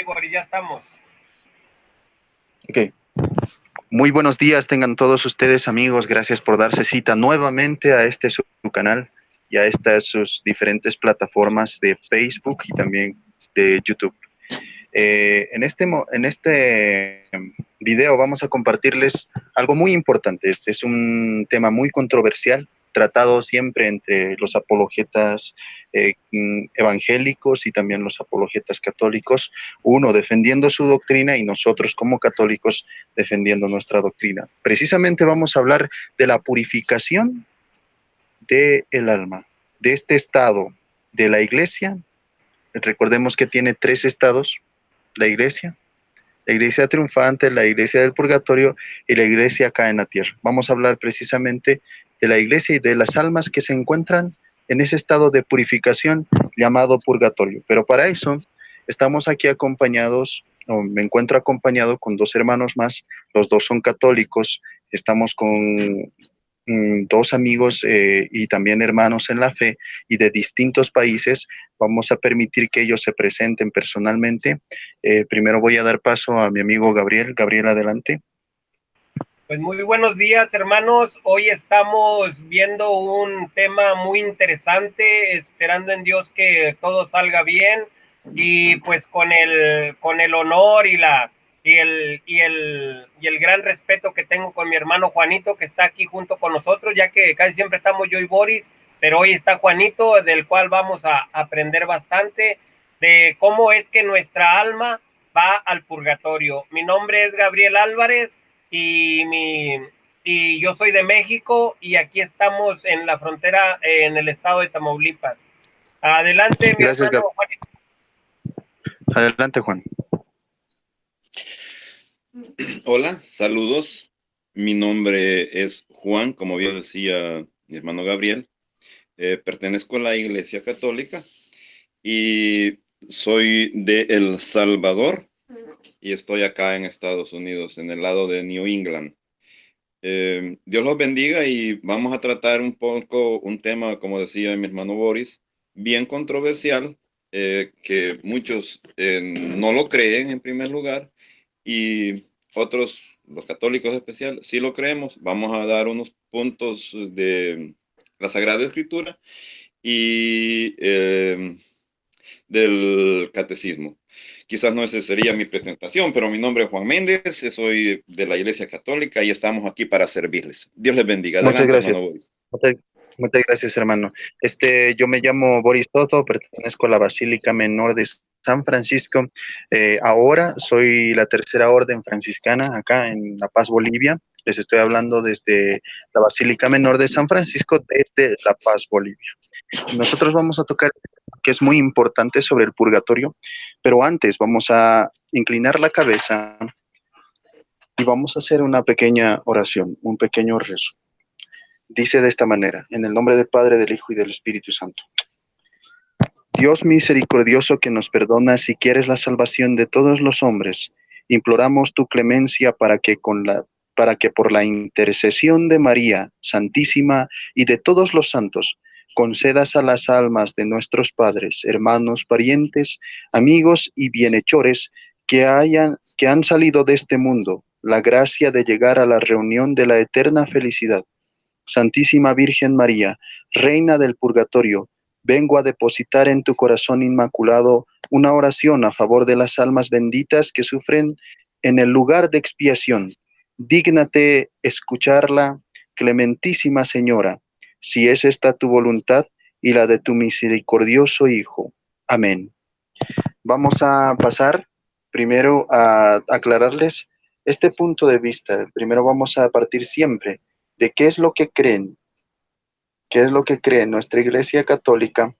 Boris, ya estamos. Ok. Muy buenos días tengan todos ustedes, amigos. Gracias por darse cita nuevamente a este su canal y a estas sus diferentes plataformas de Facebook y también de YouTube. En este video vamos a compartirles algo muy importante. Este es un tema muy controversial, tratado siempre entre los apologetas evangélicos y también los apologetas católicos, uno defendiendo su doctrina y nosotros como católicos defendiendo nuestra doctrina. Precisamente vamos a hablar de la purificación del alma, de este estado de la iglesia. Recordemos que tiene tres estados: la iglesia triunfante, la iglesia del purgatorio y la iglesia acá en la tierra. Vamos a hablar precisamente de la iglesia y de las almas que se encuentran en ese estado de purificación llamado purgatorio. Pero para eso estamos aquí acompañados, o me encuentro acompañado con dos hermanos más, los dos son católicos, estamos con dos amigos y también hermanos en la fe y de distintos países. Vamos a permitir que ellos se presenten personalmente. Primero voy a dar paso a mi amigo Gabriel. Gabriel, adelante. Pues muy buenos días, hermanos. Hoy estamos viendo un tema muy interesante, esperando en Dios que todo salga bien y pues con el honor y el gran respeto que tengo con mi hermano Juanito, que está aquí junto con nosotros, ya que casi siempre estamos yo y Boris, pero hoy está Juanito, del cual vamos a aprender bastante de cómo es que nuestra alma va al purgatorio. Mi nombre es Gabriel Álvarez y yo soy de México y aquí estamos en la frontera en el estado de Tamaulipas. Adelante, mi Gracias, hermano Gabriel. Juanito. Adelante, Juan. Hola, saludos. Mi nombre es Juan, como bien decía mi hermano Gabriel. Pertenezco a la Iglesia Católica y soy de El Salvador y estoy acá en Estados Unidos, en el lado de New England. Dios los bendiga y vamos a tratar un poco un tema, como decía mi hermano Boris, bien controversial, que muchos no lo creen en primer lugar y otros, los católicos especial, sí lo creemos. Vamos a dar unos puntos de la Sagrada Escritura y del catecismo. Quizás no esa sería mi presentación, pero mi nombre es Juan Méndez, soy de la Iglesia Católica y estamos aquí para servirles. Dios les bendiga. Muchas Adelante, gracias. hermano Boris. Muchas gracias, hermano. Yo me llamo Boris Toto, pertenezco a la Basílica Menor de San Francisco. Ahora soy la tercera orden franciscana acá en La Paz, Bolivia. Les estoy hablando desde la Basílica Menor de San Francisco, desde La Paz, Bolivia. Nosotros vamos a tocar que es muy importante sobre el purgatorio, pero antes vamos a inclinar la cabeza y vamos a hacer una pequeña oración, un pequeño rezo. Dice de esta manera: en el nombre del Padre, del Hijo y del Espíritu Santo. Dios misericordioso, que nos perdonas si quieres la salvación de todos los hombres, imploramos tu clemencia para que por la intercesión de María Santísima y de todos los santos, concedas a las almas de nuestros padres, hermanos, parientes, amigos y bienhechores que han salido de este mundo, la gracia de llegar a la reunión de la eterna felicidad. Santísima Virgen María, Reina del Purgatorio, vengo a depositar en tu corazón inmaculado una oración a favor de las almas benditas que sufren en el lugar de expiación. Dígnate escucharla, clementísima Señora, si es esta tu voluntad y la de tu misericordioso Hijo. Amén. Vamos a pasar primero a aclararles este punto de vista. Primero vamos a partir siempre de qué es lo que creen nuestra Iglesia Católica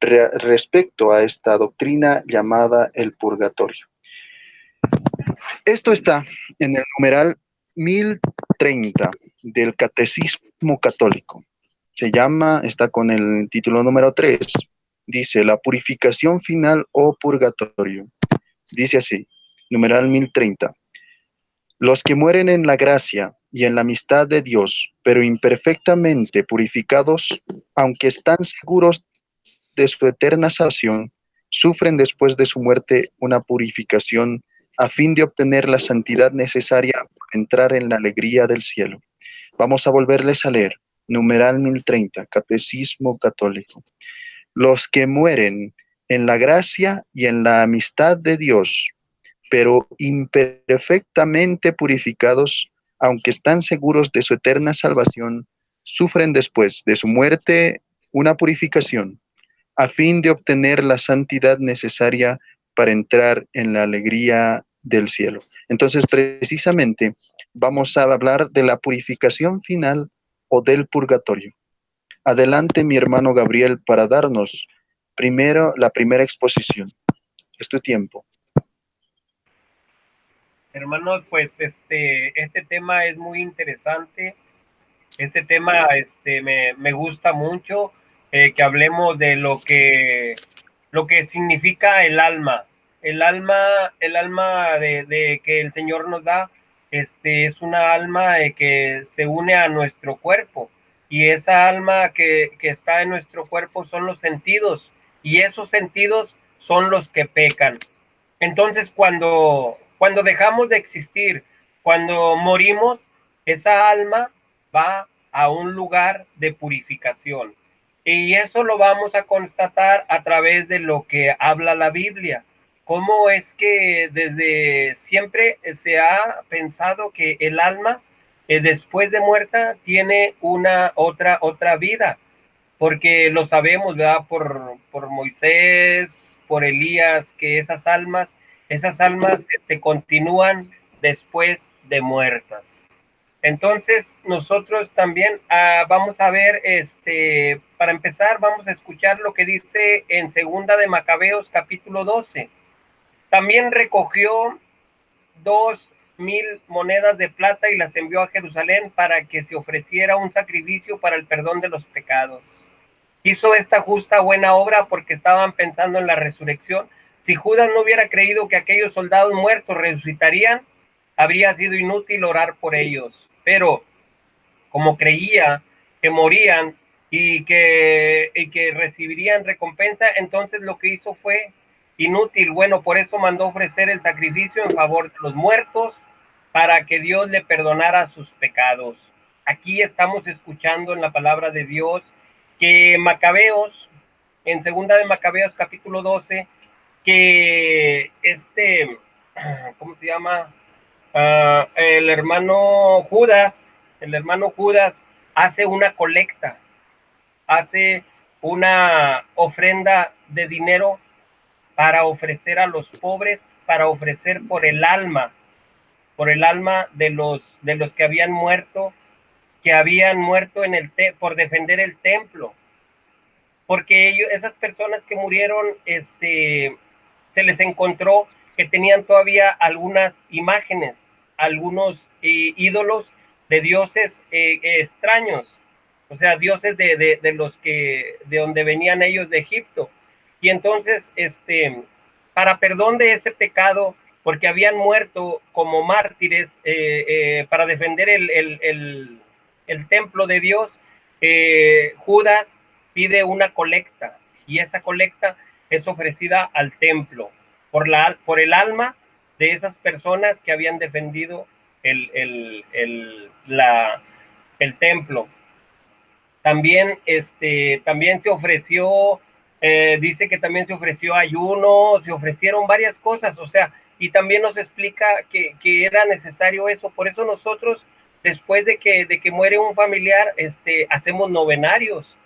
respecto a esta doctrina llamada el purgatorio. Esto está en el numeral 1030 del Catecismo Católico. Está con el título número 3. Dice: la purificación final o purgatorio. Dice así, numeral 1030. Los que mueren en la gracia y en la amistad de Dios, pero imperfectamente purificados, aunque están seguros de su eterna salvación, sufren después de su muerte una purificación a fin de obtener la santidad necesaria para entrar en la alegría del cielo. Vamos a volverles a leer. Numeral 1030, Catecismo Católico. Los que mueren en la gracia y en la amistad de Dios, pero imperfectamente purificados, aunque están seguros de su eterna salvación, sufren después de su muerte una purificación, a fin de obtener la santidad necesaria para entrar en la alegría del cielo. Entonces, precisamente, vamos a hablar de la purificación final o del purgatorio. Adelante, mi hermano Gabriel, para darnos primero la primera exposición. Es tu tiempo. Hermano, pues este tema es muy interesante. Este tema me gusta mucho, que hablemos de lo que significa el alma. El alma de que el Señor nos da, es una alma que se une a nuestro cuerpo. Y esa alma que está en nuestro cuerpo son los sentidos. Y esos sentidos son los que pecan. Entonces, cuando dejamos de existir, cuando morimos, esa alma va a un lugar de purificación. Y eso lo vamos a constatar a través de lo que habla la Biblia. Cómo es que desde siempre se ha pensado que el alma, después de muerta, tiene una otra vida, porque lo sabemos, ¿verdad? Por Moisés, por Elías, que esas almas continúan después de muertas. Entonces, nosotros también vamos a ver, para empezar, vamos a escuchar lo que dice en Segunda de Macabeos, capítulo 12. También recogió 2,000 monedas de plata y las envió a Jerusalén para que se ofreciera un sacrificio para el perdón de los pecados. Hizo esta justa buena obra porque estaban pensando en la resurrección. Si Judas no hubiera creído que aquellos soldados muertos resucitarían, habría sido inútil orar por ellos. Pero como creía que morían y que recibirían recompensa, entonces lo que hizo fue inútil. Bueno, por eso mandó ofrecer el sacrificio en favor de los muertos, para que Dios le perdonara sus pecados. Aquí estamos escuchando en la palabra de Dios que Macabeos, en Segunda de Macabeos capítulo 12, que ¿cómo se llama? El hermano Judas hace una colecta, hace una ofrenda de dinero para ofrecer a los pobres, para ofrecer por el alma de los que habían muerto por defender el templo, porque esas personas que murieron, se les encontró que tenían todavía algunas imágenes, algunos ídolos de dioses extraños, o sea, dioses de donde venían ellos de Egipto. Y entonces, para perdón de ese pecado, porque habían muerto como mártires para defender el templo de Dios, Judas pide una colecta, y esa colecta es ofrecida al templo por el alma de esas personas que habían defendido el templo. También, también se ofreció, dice que también se ofreció ayuno, se ofrecieron varias cosas, o sea, y también nos explica que era necesario eso. Por eso nosotros, después de que muere un familiar, hacemos novenarios,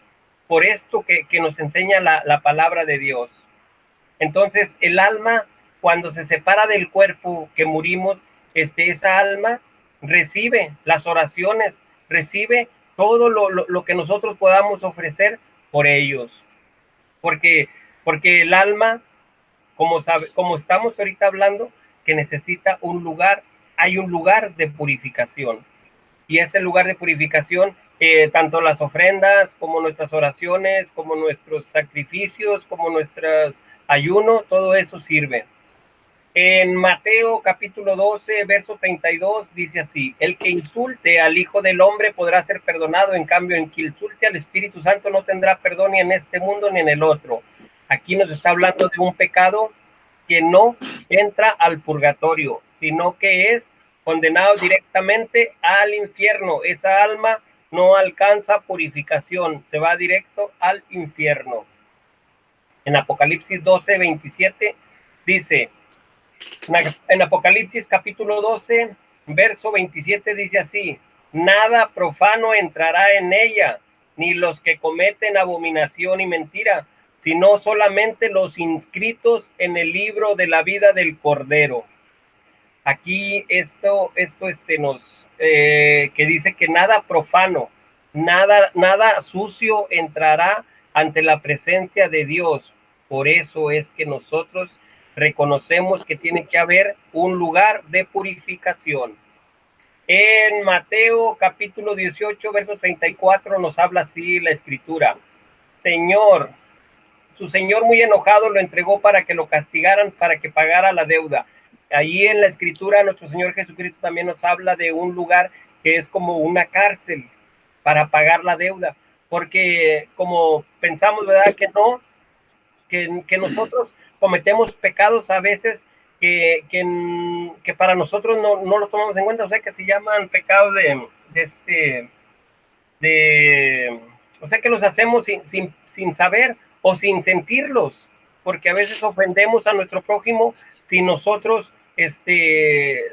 por esto que nos enseña la palabra de Dios. Entonces, el alma, cuando se separa del cuerpo que murimos, esa alma recibe las oraciones, recibe todo lo que nosotros podamos ofrecer por ellos. Porque el alma, como estamos ahorita hablando, que necesita un lugar, hay un lugar de purificación. Y ese lugar de purificación, tanto las ofrendas, como nuestras oraciones, como nuestros sacrificios, como nuestros ayunos, todo eso sirve. En Mateo capítulo 12, verso 32, dice así: el que insulte al Hijo del Hombre podrá ser perdonado, en cambio, el que insulte al Espíritu Santo no tendrá perdón ni en este mundo ni en el otro. Aquí nos está hablando de un pecado que no entra al purgatorio, sino que es condenado directamente al infierno. Esa alma no alcanza purificación, se va directo al infierno. En Apocalipsis 12:27 dice, en Apocalipsis capítulo 12, verso 27 dice así, nada profano entrará en ella, ni los que cometen abominación y mentira, sino solamente los inscritos en el libro de la vida del Cordero. Aquí esto nos, que dice que nada profano, nada sucio entrará ante la presencia de Dios. Por eso es que nosotros reconocemos que tiene que haber un lugar de purificación. En Mateo capítulo 18, verso 34 nos habla así la escritura. Su señor muy enojado lo entregó para que lo castigaran, para que pagara la deuda. Allí en la escritura nuestro Señor Jesucristo también nos habla de un lugar que es como una cárcel para pagar la deuda, porque como pensamos, ¿verdad? Que no, que nosotros cometemos pecados a veces que para nosotros no los tomamos en cuenta, o sea, que se llaman pecados o sea, que los hacemos sin saber o sin sentirlos, porque a veces ofendemos a nuestro prójimo sin nosotros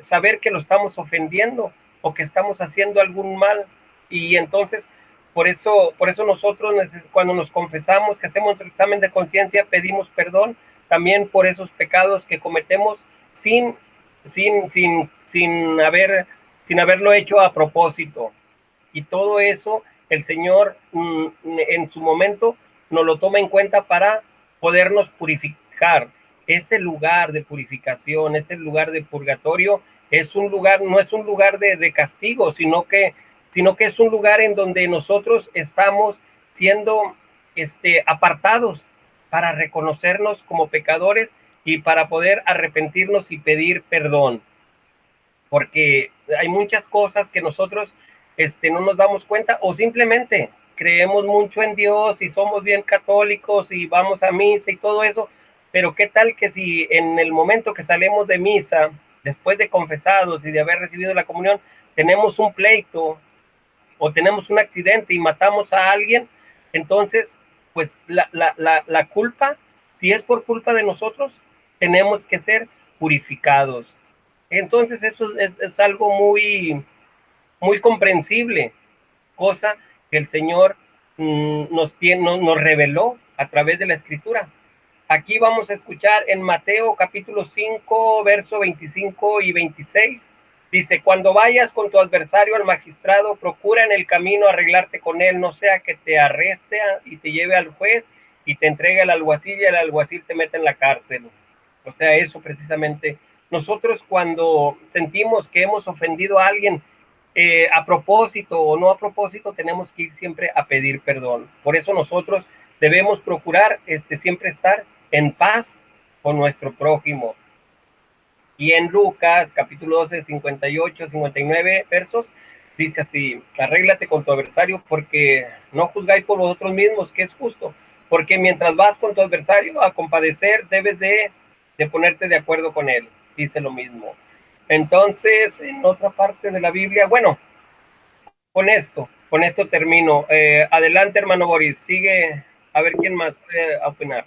saber que lo estamos ofendiendo o que estamos haciendo algún mal. Y entonces, por eso nosotros, cuando nos confesamos, que hacemos nuestro examen de conciencia, pedimos perdón también por esos pecados que cometemos sin haberlo hecho a propósito. Y todo eso el Señor en su momento nos lo toma en cuenta para podernos purificar. Ese lugar de purificación, ese lugar de purgatorio, es un lugar, no es un lugar de castigo, sino que es un lugar en donde nosotros estamos siendo apartados para reconocernos como pecadores y para poder arrepentirnos y pedir perdón. Porque hay muchas cosas que nosotros no nos damos cuenta o simplemente creemos mucho en Dios y somos bien católicos y vamos a misa y todo eso, pero qué tal que si en el momento que salimos de misa, después de confesados y de haber recibido la comunión, tenemos un pleito o tenemos un accidente y matamos a alguien, entonces pues la culpa, si es por culpa de nosotros, tenemos que ser purificados. Entonces eso es algo muy comprensible, cosa que el Señor nos reveló a través de la Escritura. Aquí vamos a escuchar en Mateo capítulo 5, verso 25 y 26. Dice, cuando vayas con tu adversario al magistrado, procura en el camino arreglarte con él, no sea que te arreste y te lleve al juez y te entregue al alguacil y el alguacil te mete en la cárcel. O sea, eso precisamente. Nosotros cuando sentimos que hemos ofendido a alguien, a propósito o no a propósito, tenemos que ir siempre a pedir perdón. Por eso nosotros debemos procurar siempre estar en paz con nuestro prójimo. Y en Lucas, capítulo 12, 58, 59 versos, dice así, arréglate con tu adversario porque no juzgáis por vosotros mismos, que es justo. Porque mientras vas con tu adversario a compadecer, debes de ponerte de acuerdo con él. Dice lo mismo. Entonces, en otra parte de la Biblia, bueno, con esto termino. Adelante, hermano Boris, sigue a ver quién más puede opinar.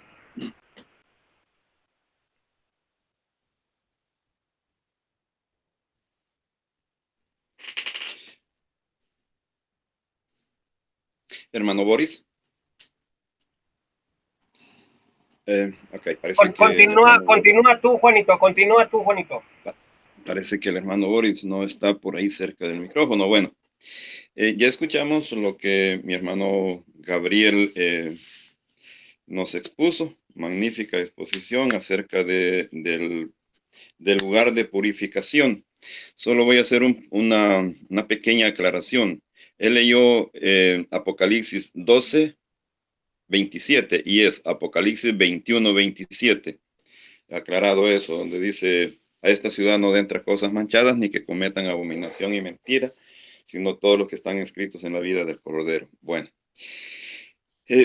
Hermano Boris. Ok, parece Continúa tú, Juanito. Parece que el hermano Boris no está por ahí cerca del micrófono. Bueno, ya escuchamos lo que mi hermano Gabriel nos expuso. Magnífica exposición acerca del lugar de purificación. Solo voy a hacer una pequeña aclaración. Él leyó Apocalipsis 12, 27 y es Apocalipsis 21, 27. Aclarado eso, donde dice, a esta ciudad no entra cosas manchadas ni que cometan abominación y mentira, sino todos los que están escritos en la vida del Cordero. Bueno,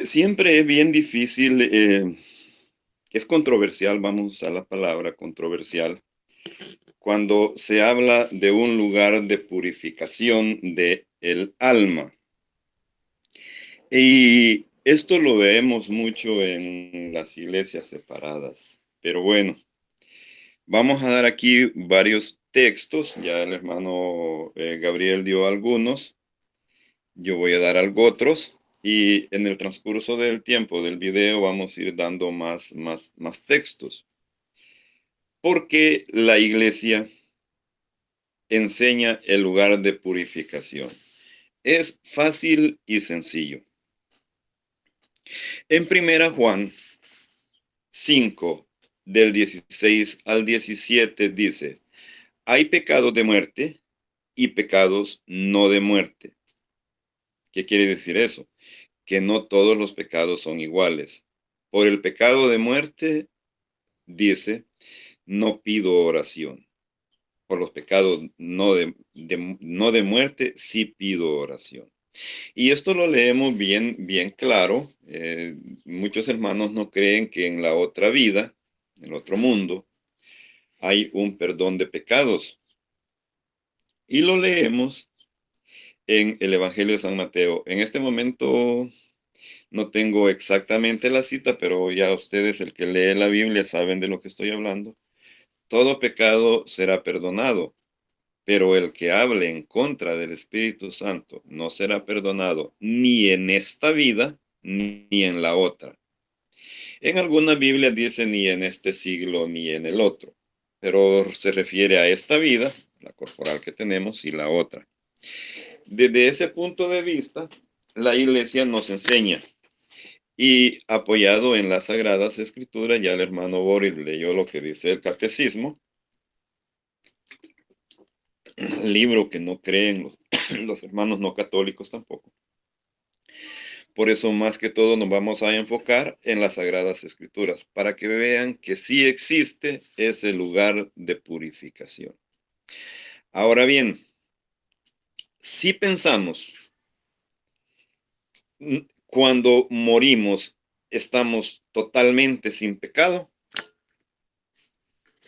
siempre es bien difícil es controversial, vamos a usar la palabra controversial, cuando se habla de un lugar de purificación de el alma. Y esto lo vemos mucho en las iglesias separadas. Pero bueno, vamos a dar aquí varios textos. Ya el hermano Gabriel dio algunos. Yo voy a dar algo otros. Y en el transcurso del tiempo del video vamos a ir dando más textos. Porque la iglesia enseña el lugar de purificación. Es fácil y sencillo. En Primera Juan 5, del 16 al 17 dice, hay pecados de muerte y pecados no de muerte. ¿Qué quiere decir eso? Que no todos los pecados son iguales. Por el pecado de muerte, dice, no pido oración. Por los pecados no de muerte, sí pido oración. Y esto lo leemos bien claro. Muchos hermanos no creen que en la otra vida, en el otro mundo, hay un perdón de pecados. Y lo leemos en el Evangelio de San Mateo. En este momento no tengo exactamente la cita, pero ya ustedes, el que lee la Biblia, saben de lo que estoy hablando. Todo pecado será perdonado, pero el que hable en contra del Espíritu Santo no será perdonado ni en esta vida ni en la otra. En alguna Biblia dice ni en este siglo ni en el otro, pero se refiere a esta vida, la corporal que tenemos, y la otra. Desde ese punto de vista, la iglesia nos enseña, y apoyado en las Sagradas Escrituras, ya el hermano Boris leyó lo que dice el Catecismo, libro que no creen los hermanos no católicos tampoco. Por eso, más que todo, nos vamos a enfocar en las Sagradas Escrituras, para que vean que sí existe ese lugar de purificación. Ahora bien, si pensamos, cuando morimos, ¿estamos totalmente sin pecado?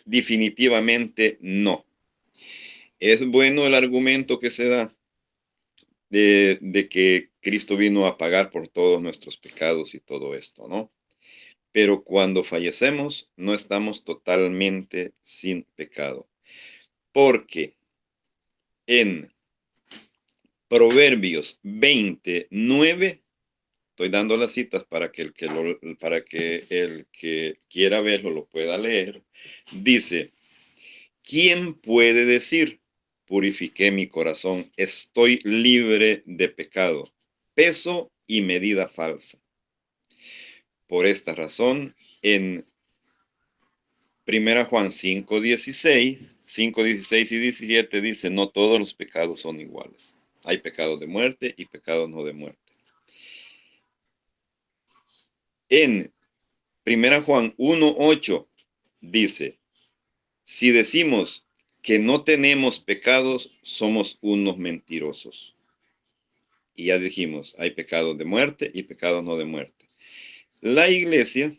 Definitivamente no. Es bueno el argumento que se da de que Cristo vino a pagar por todos nuestros pecados y todo esto, ¿no? Pero cuando fallecemos, no estamos totalmente sin pecado. Porque en Proverbios 29, estoy dando las citas para que el que quiera verlo lo pueda leer, dice, ¿quién puede decir? Purifiqué mi corazón, estoy libre de pecado, peso y medida falsa. Por esta razón, en 1 Juan 5, 16 y 17 dice, no todos los pecados son iguales. Hay pecados de muerte y pecados no de muerte. En 1 Juan 1:8 dice, si decimos que no tenemos pecados, somos unos mentirosos. Y ya dijimos, hay pecados de muerte y pecados no de muerte. La iglesia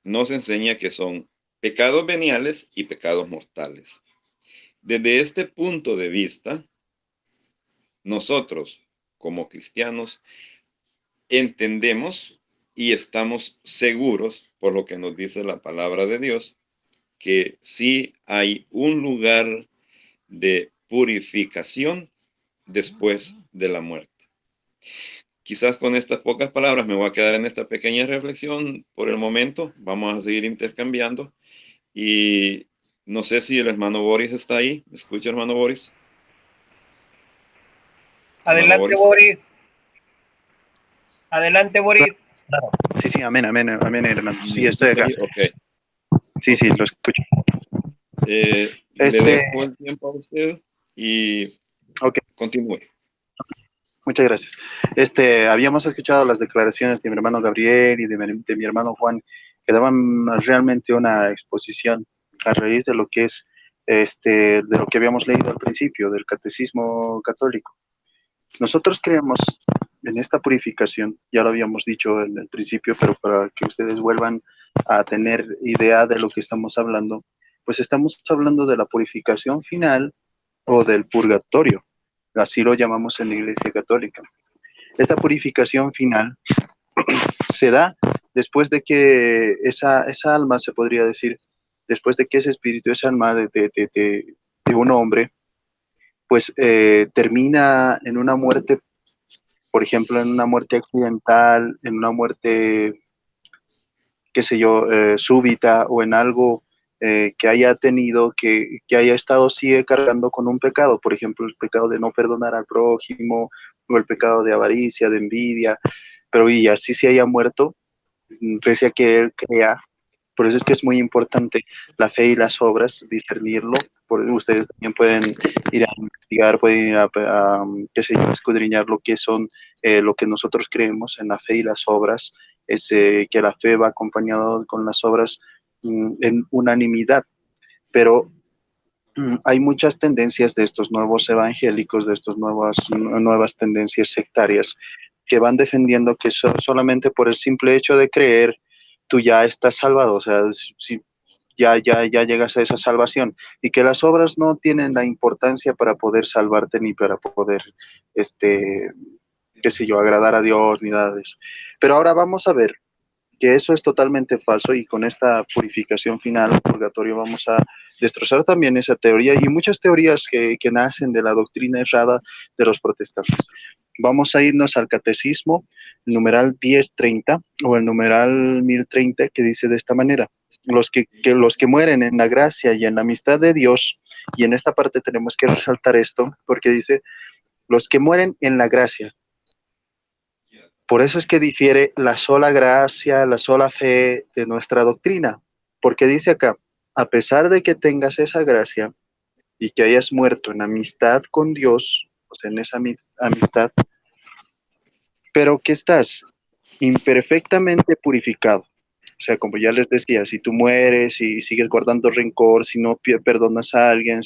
nos enseña que son pecados veniales y pecados mortales. Desde este punto de vista, nosotros, como cristianos, entendemos y estamos seguros, por lo que nos dice la palabra de Dios, que sí hay un lugar de purificación después de la muerte. Quizás con estas pocas palabras me voy a quedar en esta pequeña reflexión por el momento. Vamos a seguir intercambiando. Y no sé si el hermano Boris está ahí. ¿Me escucha, hermano Boris? Adelante, Boris. Adelante, Boris. Claro. Sí, amén, hermano. Sí, estoy acá. Okay. Sí, sí, lo escucho. Le dejo el tiempo a usted y continúe. Muchas gracias. Habíamos escuchado las declaraciones de mi hermano Gabriel y de mi hermano Juan, que daban realmente una exposición a raíz de lo que es, de lo que habíamos leído al principio, del Catecismo Católico. Nosotros creemos en esta purificación, ya lo habíamos dicho en el principio, pero para que ustedes vuelvan a tener idea de lo que estamos hablando, pues estamos hablando de la purificación final o del purgatorio, así lo llamamos en la Iglesia Católica. Esta purificación final se da después de que esa alma, se podría decir, después de que ese espíritu, esa alma de un hombre, pues termina en una muerte, por ejemplo, en una muerte accidental, en una muerte, qué sé yo, súbita, o en algo que haya tenido, que haya estado, sigue cargando con un pecado, por ejemplo, el pecado de no perdonar al prójimo, o el pecado de avaricia, de envidia, pero y así se haya muerto, pese a que él crea. Por eso es que es muy importante la fe y las obras, discernirlo. Ustedes también pueden ir a investigar, pueden ir qué sé yo, escudriñar lo que son, lo que nosotros creemos en la fe y las obras, es que la fe va acompañado con las obras en unanimidad, pero hay muchas tendencias de estos nuevos evangélicos, de estas nuevas tendencias sectarias, que van defendiendo que solamente por el simple hecho de creer, tú ya estás salvado, o sea, si ya llegas a esa salvación, y que las obras no tienen la importancia para poder salvarte ni para poder, qué sé yo, agradar a Dios ni nada de eso. Pero ahora vamos a ver que eso es totalmente falso, y con esta purificación final, purgatorio, vamos a destrozar también esa teoría y muchas teorías que nacen de la doctrina errada de los protestantes. Vamos a irnos al catecismo, el numeral 1030 o el numeral 1030, que dice de esta manera: los que mueren en la gracia y en la amistad de Dios, y en esta parte tenemos que resaltar esto, porque dice, los que mueren en la gracia. Por eso es que difiere la sola gracia, la sola fe de nuestra doctrina, porque dice acá, a pesar de que tengas esa gracia y que hayas muerto en amistad con Dios, o sea, en esa amistad, pero que estás imperfectamente purificado. O sea, como ya les decía, si tú mueres y sigues guardando rencor, si no perdonas a alguien,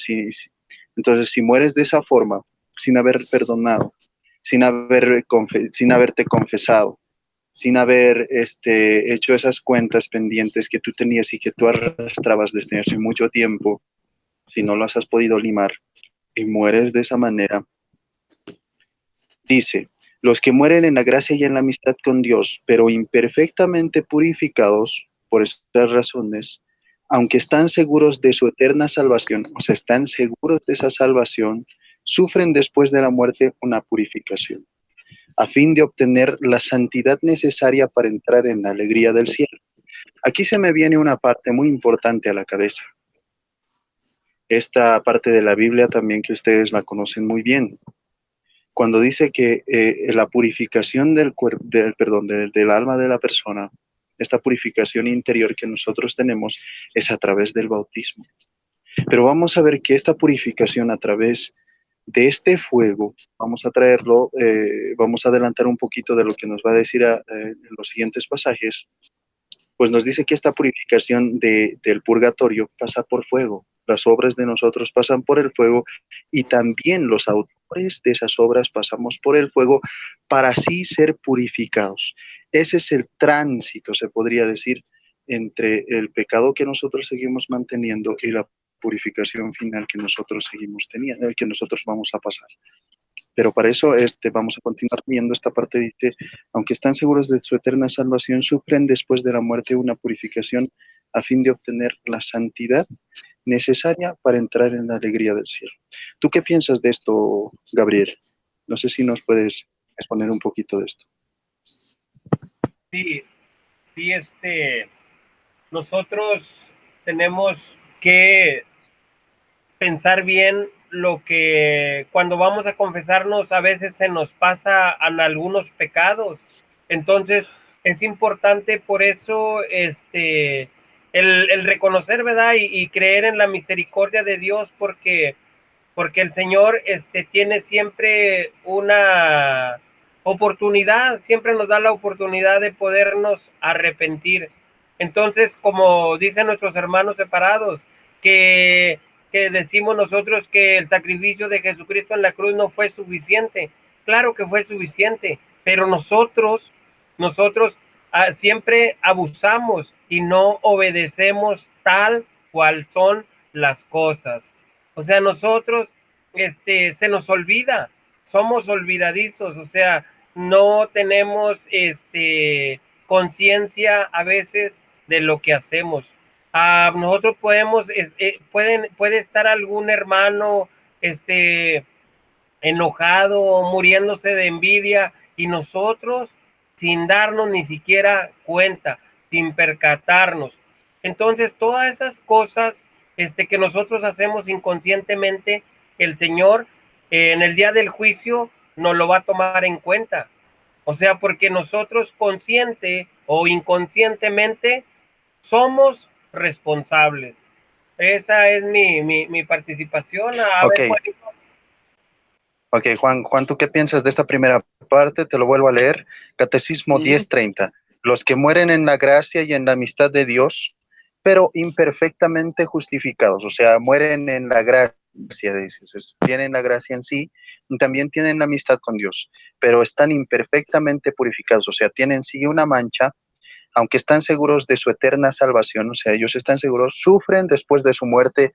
entonces si mueres de esa forma, sin haber perdonado, sin haberte confesado, sin haber hecho esas cuentas pendientes que tú tenías y que tú arrastrabas desde hace mucho tiempo, si no las has podido limar y mueres de esa manera, dice, los que mueren en la gracia y en la amistad con Dios, pero imperfectamente purificados por estas razones, aunque están seguros de su eterna salvación, o sea, están seguros de esa salvación, sufren después de la muerte una purificación, a fin de obtener la santidad necesaria para entrar en la alegría del cielo. Aquí se me viene una parte muy importante a la cabeza. Esta parte de la Biblia también, que ustedes la conocen muy bien. Cuando dice que la purificación del alma de la persona, esta purificación interior que nosotros tenemos, es a través del bautismo. Pero vamos a ver que esta purificación a través de este fuego, vamos a traerlo, vamos a adelantar un poquito de lo que nos va a decir en los siguientes pasajes, pues nos dice que esta purificación del purgatorio pasa por fuego. Las obras de nosotros pasan por el fuego, y también los autores de esas obras pasamos por el fuego para así ser purificados. Ese es el tránsito, se podría decir, entre el pecado que nosotros seguimos manteniendo y la purificación final que nosotros seguimos teniendo, que nosotros vamos a pasar. Pero para eso vamos a continuar viendo esta parte. Dice, aunque están seguros de su eterna salvación, sufren después de la muerte una purificación a fin de obtener la santidad necesaria para entrar en la alegría del cielo. ¿Tú qué piensas de esto, Gabriel? No sé si nos puedes exponer un poquito de esto. Sí, sí, nosotros tenemos que pensar bien lo que cuando vamos a confesarnos a veces se nos pasa en algunos pecados. Entonces es importante por eso el reconocer, ¿verdad? Y creer en la misericordia de Dios, porque el Señor tiene siempre una oportunidad, siempre nos da la oportunidad de podernos arrepentir. Entonces, como dicen nuestros hermanos separados, que decimos nosotros que el sacrificio de Jesucristo en la cruz no fue suficiente. Claro que fue suficiente, pero nosotros siempre abusamos y no obedecemos tal cual son las cosas. O sea, nosotros, se nos olvida, somos olvidadizos, o sea, no tenemos, conciencia a veces de lo que hacemos. Nosotros podemos, puede estar algún hermano, enojado, muriéndose de envidia, y nosotros, sin darnos ni siquiera cuenta, sin percatarnos. Entonces, todas esas cosas, que nosotros hacemos inconscientemente, el Señor, en el día del juicio, nos lo va a tomar en cuenta. O sea, porque nosotros, consciente o inconscientemente, somos responsables. Esa es mi participación. A Ok, ver, Juanito. ok, Juan, ¿tú qué piensas de esta primera parte? Te lo vuelvo a leer. Catecismo 10:30. Los que mueren en la gracia y en la amistad de Dios, pero imperfectamente justificados, o sea, mueren en la gracia, dices, tienen la gracia en sí, y también tienen la amistad con Dios, pero están imperfectamente purificados, o sea, tienen sí una mancha, aunque están seguros de su eterna salvación, o sea, ellos están seguros, sufren después de su muerte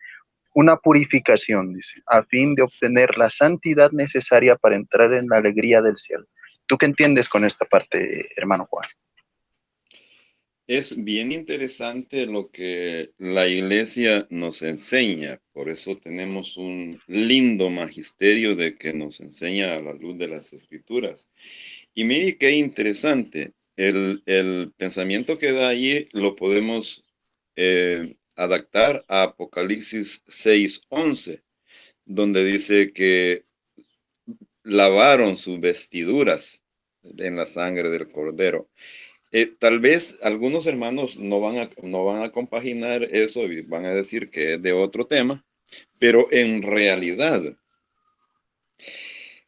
una purificación, dice, a fin de obtener la santidad necesaria para entrar en la alegría del cielo. ¿Tú qué entiendes con esta parte, hermano Juan? Es bien interesante lo que la iglesia nos enseña, por eso tenemos un lindo magisterio de que nos enseña a la luz de las escrituras. Y mire qué interesante, el pensamiento que da allí lo podemos adaptar a Apocalipsis 6:11, donde dice que lavaron sus vestiduras en la sangre del Cordero. Tal vez algunos hermanos no van a compaginar eso y van a decir que es de otro tema, pero en realidad,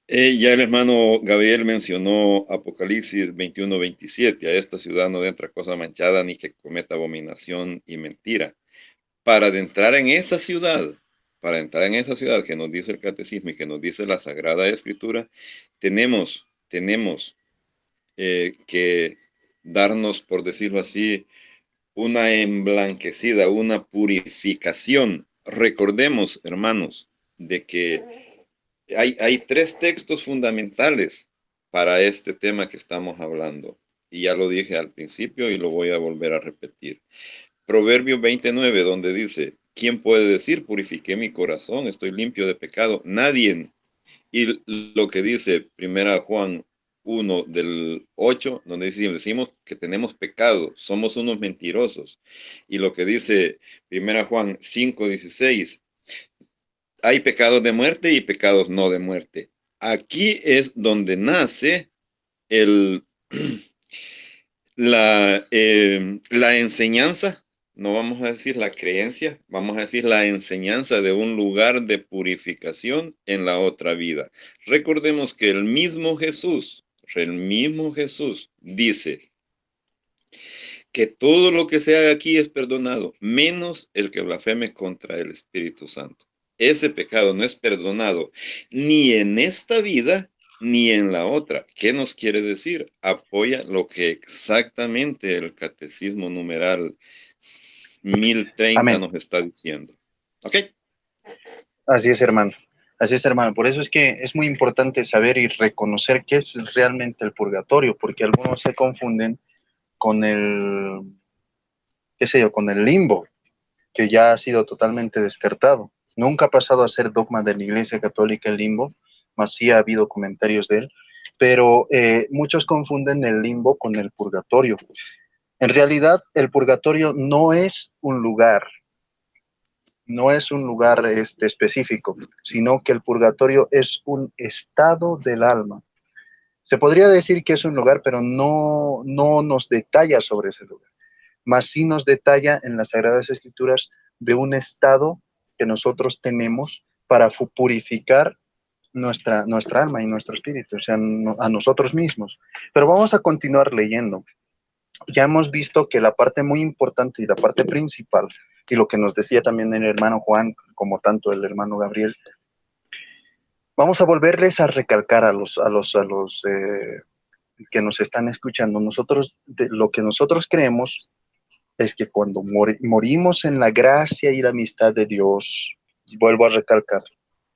ya el hermano Gabriel mencionó Apocalipsis 21:27, a esta ciudad no entra cosa manchada ni que cometa abominación y mentira. Para adentrar en esa ciudad, para entrar en esa ciudad que nos dice el catecismo y que nos dice la Sagrada Escritura, tenemos que darnos, por decirlo así, una emblanquecida, una purificación. Recordemos, hermanos, de que hay tres textos fundamentales para este tema que estamos hablando. Y ya lo dije al principio y lo voy a volver a repetir. Proverbio 29, donde dice, ¿quién puede decir, purifiqué mi corazón, estoy limpio de pecado? Nadie. Y lo que dice Primera Juan 1 del 8, donde decimos que tenemos pecado, somos unos mentirosos. Y lo que dice Primera Juan 5:16, hay pecados de muerte y pecados no de muerte. Aquí es donde nace el, la enseñanza, no vamos a decir la creencia, vamos a decir la enseñanza de un lugar de purificación en la otra vida. Recordemos que el mismo Jesús dice que todo lo que se haga aquí es perdonado, menos el que blasfeme contra el Espíritu Santo. Ese pecado no es perdonado ni en esta vida ni en la otra. ¿Qué nos quiere decir? Apoya lo que exactamente el Catecismo numeral 1030 Amén. nos está diciendo. ¿Ok? Así es, hermano. Así es, hermano. Por eso es que es muy importante saber y reconocer qué es realmente el purgatorio, porque algunos se confunden con el, qué sé yo, con el limbo, que ya ha sido totalmente descartado. Nunca ha pasado a ser dogma de la Iglesia Católica el limbo, más sí ha habido comentarios de él, pero muchos confunden el limbo con el purgatorio. En realidad, el purgatorio no es un lugar, específico, sino que el purgatorio es un estado del alma. Se podría decir que es un lugar, pero no nos detalla sobre ese lugar. Más sí nos detalla en las Sagradas Escrituras de un estado que nosotros tenemos para purificar nuestra alma y nuestro espíritu, o sea, a nosotros mismos. Pero vamos a continuar leyendo. Ya hemos visto que la parte muy importante y la parte principal, y lo que nos decía también el hermano Juan, como tanto el hermano Gabriel, vamos a volverles a recalcar a los que nos están escuchando, nosotros, lo que nosotros creemos es que cuando morimos en la gracia y la amistad de Dios, vuelvo a recalcar,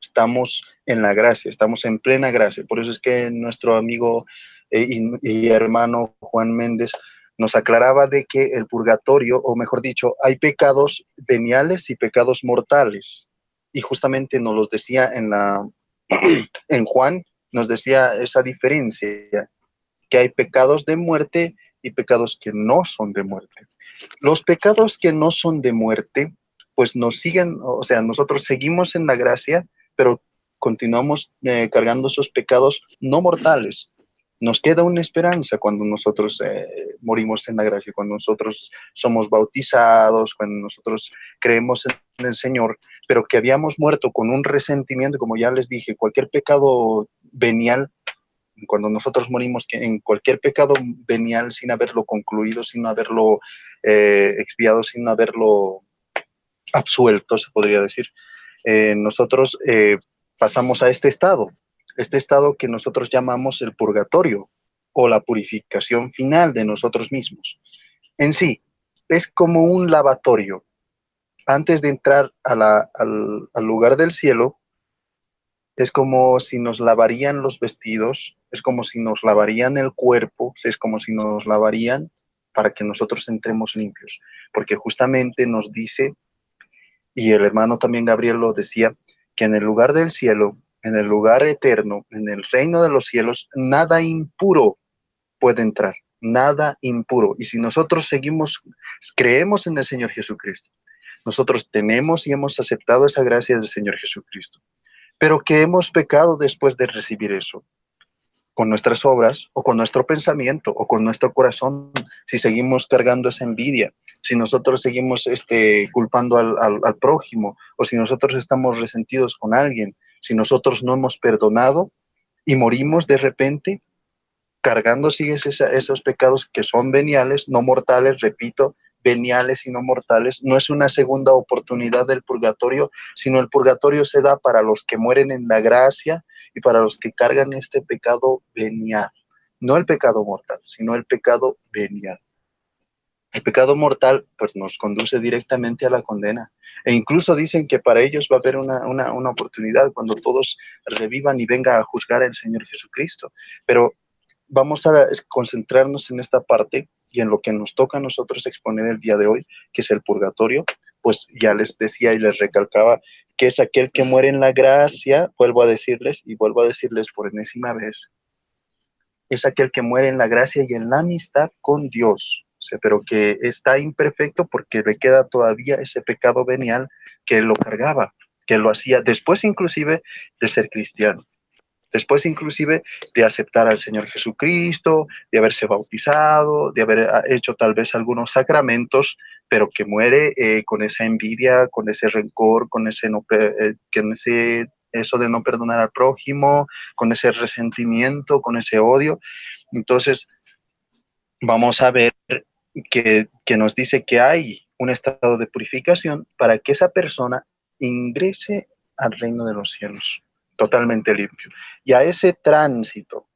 estamos en la gracia, estamos en plena gracia. Por eso es que nuestro amigo y hermano Juan Méndez nos aclaraba de que el purgatorio, o mejor dicho, hay pecados veniales y pecados mortales. Y justamente nos los decía en Juan, nos decía esa diferencia, que hay pecados de muerte y pecados que no son de muerte. Los pecados que no son de muerte, pues nos siguen, o sea, nosotros seguimos en la gracia, pero continuamos cargando esos pecados no mortales. Nos queda una esperanza cuando nosotros morimos en la gracia, cuando nosotros somos bautizados, cuando nosotros creemos en el Señor, pero que habíamos muerto con un resentimiento, como ya les dije, cualquier pecado venial, cuando nosotros morimos en cualquier pecado venial sin haberlo concluido, sin haberlo expiado, sin haberlo absuelto, se podría decir, nosotros pasamos a este estado que nosotros llamamos el purgatorio o la purificación final de nosotros mismos. En sí, es como un lavatorio. Antes de entrar al lugar del cielo, es como si nos lavarían los vestidos, es como si nos lavarían el cuerpo, es como si nos lavarían para que nosotros entremos limpios. Porque justamente nos dice, y el hermano también Gabriel lo decía, que en el lugar del cielo, en el lugar eterno, en el reino de los cielos, nada impuro puede entrar, nada impuro. Y si nosotros creemos en el Señor Jesucristo, nosotros tenemos y hemos aceptado esa gracia del Señor Jesucristo, pero que hemos pecado después de recibir eso, con nuestras obras o con nuestro pensamiento o con nuestro corazón, si seguimos cargando esa envidia, si nosotros seguimos culpando al prójimo, o si nosotros estamos resentidos con alguien, si nosotros no hemos perdonado y morimos de repente cargando esos pecados que son veniales, no mortales, repito, veniales y no mortales, no es una segunda oportunidad del purgatorio, sino el purgatorio se da para los que mueren en la gracia y para los que cargan este pecado venial. No el pecado mortal, sino el pecado venial. El pecado mortal pues nos conduce directamente a la condena. E incluso dicen que para ellos va a haber una oportunidad cuando todos revivan y venga a juzgar al Señor Jesucristo. Pero vamos a concentrarnos en esta parte y en lo que nos toca a nosotros exponer el día de hoy, que es el purgatorio. Pues ya les decía y les recalcaba que es aquel que muere en la gracia, vuelvo a decirles por enésima vez, es aquel que muere en la gracia y en la amistad con Dios, o sea, pero que está imperfecto porque le queda todavía ese pecado venial que lo cargaba, que lo hacía después inclusive de ser cristiano. Después inclusive de aceptar al Señor Jesucristo, de haberse bautizado, de haber hecho tal vez algunos sacramentos, pero que muere con esa envidia, con ese rencor, con ese eso de no perdonar al prójimo, con ese resentimiento, con ese odio. Entonces, vamos a ver que nos dice que hay un estado de purificación para que esa persona ingrese al reino de los cielos totalmente limpio. Y a ese tránsito,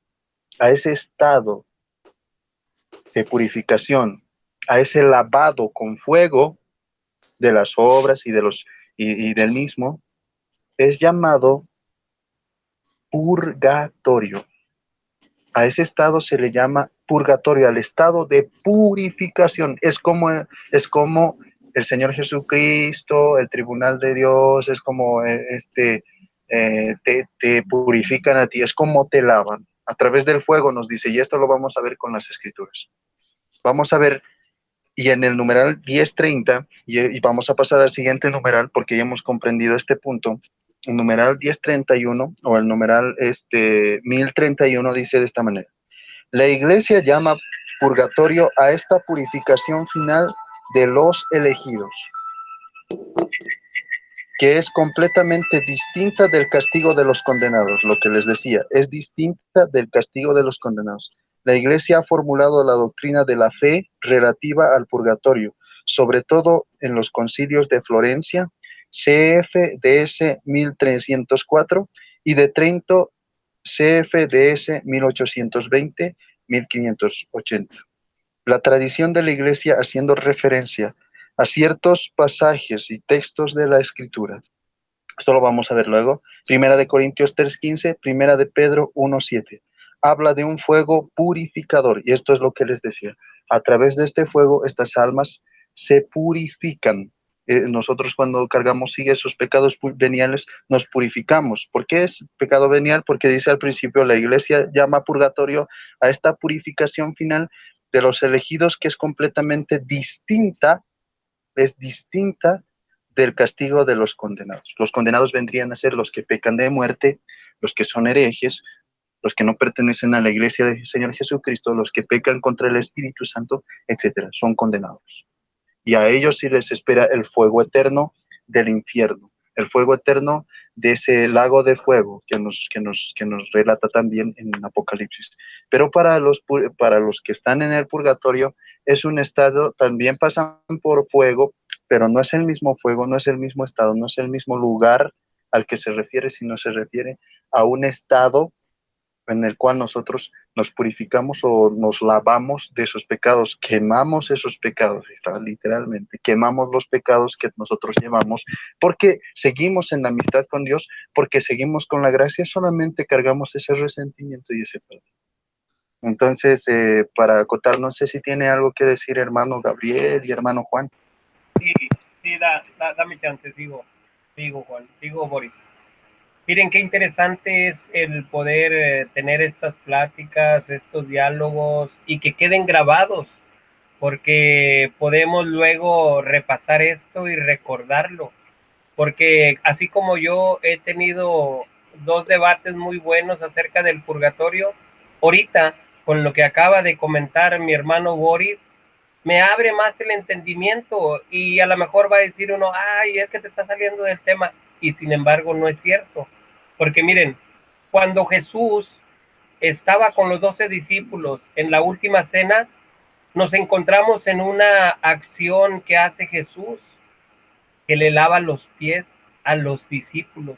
a ese estado de purificación, a ese lavado con fuego de las obras y del mismo, es llamado purgatorio. A ese estado se le llama purgatorio, al estado de purificación. Es como el Señor Jesucristo, el tribunal de Dios, es como te purifican a ti, es como te lavan. A través del fuego nos dice, y esto lo vamos a ver con las escrituras. Vamos a ver, y en el numeral 1030, y vamos a pasar al siguiente numeral, porque ya hemos comprendido este punto. El numeral 1031, o el numeral 1031, dice de esta manera: la Iglesia llama purgatorio a esta purificación final de los elegidos, que es completamente distinta del castigo de los condenados. Lo que les decía, es distinta del castigo de los condenados. La Iglesia ha formulado la doctrina de la fe relativa al purgatorio, sobre todo en los concilios de Florencia, CFDS 1304, y de Trento, CFDS 1820, 1580. La tradición de la Iglesia haciendo referencia a ciertos pasajes y textos de la Escritura. Esto lo vamos a ver luego. Primera de Corintios 3:15, Primera de Pedro 1:7. Habla de un fuego purificador, y esto es lo que les decía. A través de este fuego, estas almas se purifican. Nosotros cuando cargamos sigue esos pecados veniales, nos purificamos. ¿Por qué es pecado venial? Porque dice al principio, la Iglesia llama purgatorio a esta purificación final de los elegidos, que es completamente distinta, es distinta del castigo de los condenados. Los condenados vendrían a ser los que pecan de muerte, los que son herejes, los que no pertenecen a la iglesia del Señor Jesucristo, los que pecan contra el Espíritu Santo, etcétera, son condenados. Y a ellos sí les espera el fuego eterno del infierno, el fuego eterno de ese lago de fuego que nos relata también en Apocalipsis. Pero para los que están en el purgatorio, es un estado, también pasan por fuego, pero no es el mismo fuego, no es el mismo estado, no es el mismo lugar al que se refiere, sino se refiere a un estado en el cual nosotros nos purificamos o nos lavamos de esos pecados, quemamos esos pecados, literalmente, quemamos los pecados que nosotros llevamos, porque seguimos en la amistad con Dios, porque seguimos con la gracia, solamente cargamos ese resentimiento y ese perdón. Entonces, para acotar, no sé si tiene algo que decir hermano Gabriel y hermano Juan. Sí, dame chance, sigo Juan, sigo Boris. Miren qué interesante es el poder tener estas pláticas, estos diálogos y que queden grabados, porque podemos luego repasar esto y recordarlo, porque así como yo he tenido 2 debates muy buenos acerca del purgatorio, ahorita con lo que acaba de comentar mi hermano Boris, me abre más el entendimiento y a lo mejor va a decir uno, ay, es que te está saliendo del tema, y sin embargo no es cierto. Porque miren, cuando Jesús estaba con los 12 discípulos en la última cena, nos encontramos en una acción que hace Jesús, que le lava los pies a los discípulos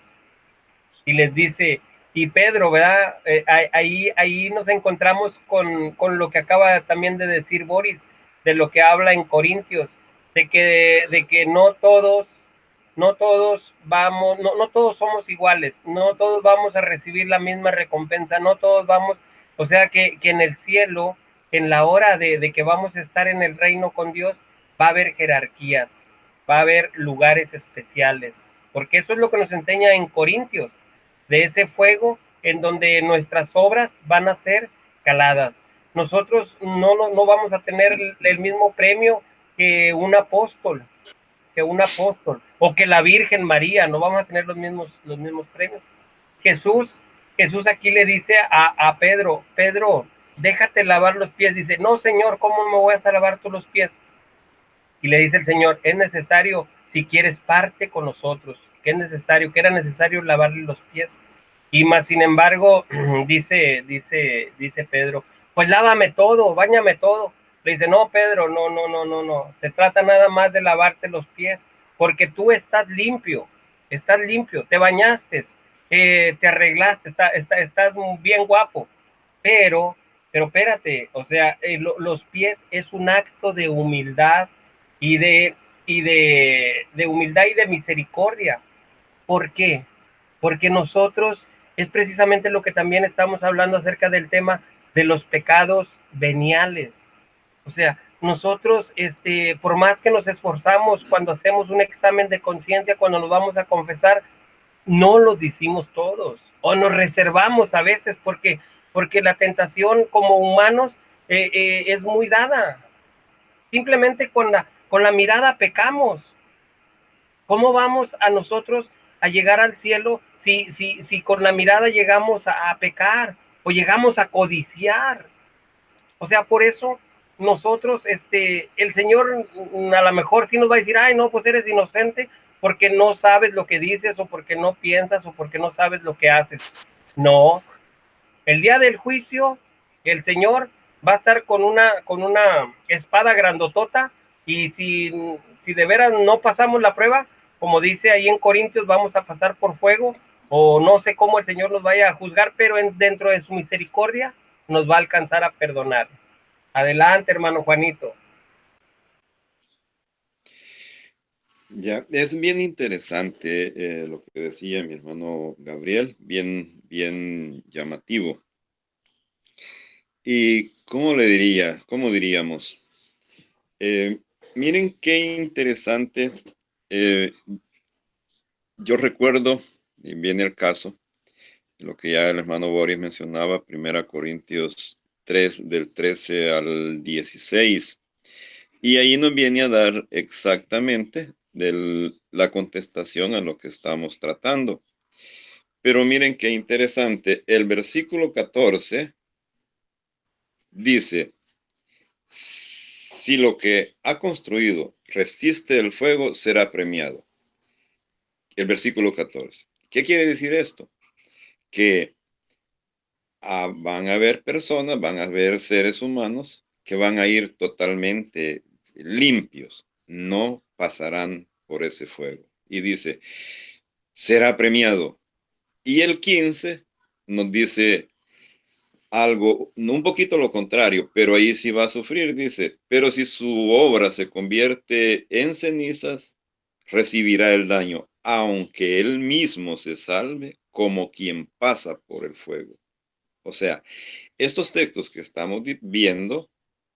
y les dice, y Pedro, ¿verdad? Ahí nos encontramos con lo que acaba también de decir Boris, de lo que habla en Corintios, de que no todos vamos, no todos somos iguales, no todos vamos a recibir la misma recompensa, no todos vamos, o sea que en el cielo, en la hora de que vamos a estar en el reino con Dios, va a haber jerarquías, va a haber lugares especiales, porque eso es lo que nos enseña en Corintios, de ese fuego en donde nuestras obras van a ser caladas. Nosotros no vamos a tener el mismo premio que un apóstol, o que la Virgen María, no vamos a tener los mismos premios. Jesús aquí le dice a Pedro, déjate lavar los pies. Dice, no, Señor, ¿cómo me voy a lavar tú los pies? Y le dice el Señor, es necesario, si quieres parte con nosotros, que era necesario lavarle los pies. Y más sin embargo, dice Pedro, pues lávame todo, báñame todo. Le dice, no, Pedro, no, se trata nada más de lavarte los pies, porque tú estás limpio, te bañaste, te arreglaste, estás bien guapo, pero espérate, o sea, los pies es un acto de humildad y de humildad y de misericordia. ¿Por qué? Porque nosotros, es precisamente lo que también estamos hablando acerca del tema de los pecados veniales. O sea, nosotros, por más que nos esforzamos cuando hacemos un examen de conciencia, cuando nos vamos a confesar, no los decimos todos, o nos reservamos a veces, porque la tentación como humanos es muy dada. Simplemente con la mirada pecamos. ¿Cómo vamos a nosotros a llegar al cielo si con la mirada llegamos a pecar o llegamos a codiciar? O sea, por eso nosotros, el Señor a lo mejor sí nos va a decir, ay, no, pues eres inocente porque no sabes lo que dices o porque no piensas o porque no sabes lo que haces. No, el día del juicio, el Señor va a estar con una espada grandotota y si de veras no pasamos la prueba, como dice ahí en Corintios, vamos a pasar por fuego o no sé cómo el Señor nos vaya a juzgar, pero dentro de su misericordia nos va a alcanzar a perdonar. Adelante, hermano Juanito. Ya, es bien interesante lo que decía mi hermano Gabriel, bien llamativo. ¿Y cómo le diría, cómo diríamos? Eh, Miren qué interesante. eh, yo recuerdo, y viene el caso, lo que ya el hermano Boris mencionaba, 1 Corintios 3, del 13 al 16. Y ahí nos viene a dar exactamente la contestación a lo que estamos tratando. Pero miren qué interesante, el versículo 14 dice, si lo que ha construido resiste el fuego, será premiado. El versículo 14. ¿Qué quiere decir esto? Que van a haber personas, van a haber seres humanos que van a ir totalmente limpios, no pasarán por ese fuego. Y dice, será premiado. Y el 15 nos dice algo, un poquito lo contrario, pero ahí sí va a sufrir, dice, pero si su obra se convierte en cenizas, recibirá el daño, aunque él mismo se salve como quien pasa por el fuego. O sea, estos textos que estamos viendo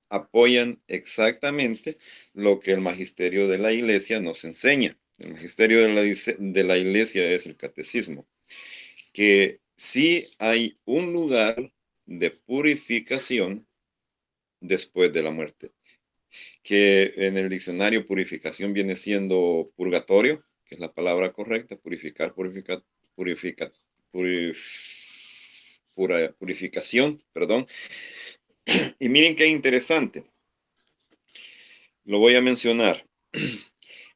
apoyan exactamente lo que el magisterio de la iglesia nos enseña. El magisterio de la iglesia es el catecismo, que sí hay un lugar de purificación después de la muerte, que en el diccionario purificación viene siendo purgatorio, que es la palabra correcta, purificación, perdón. Y miren qué interesante, lo voy a mencionar.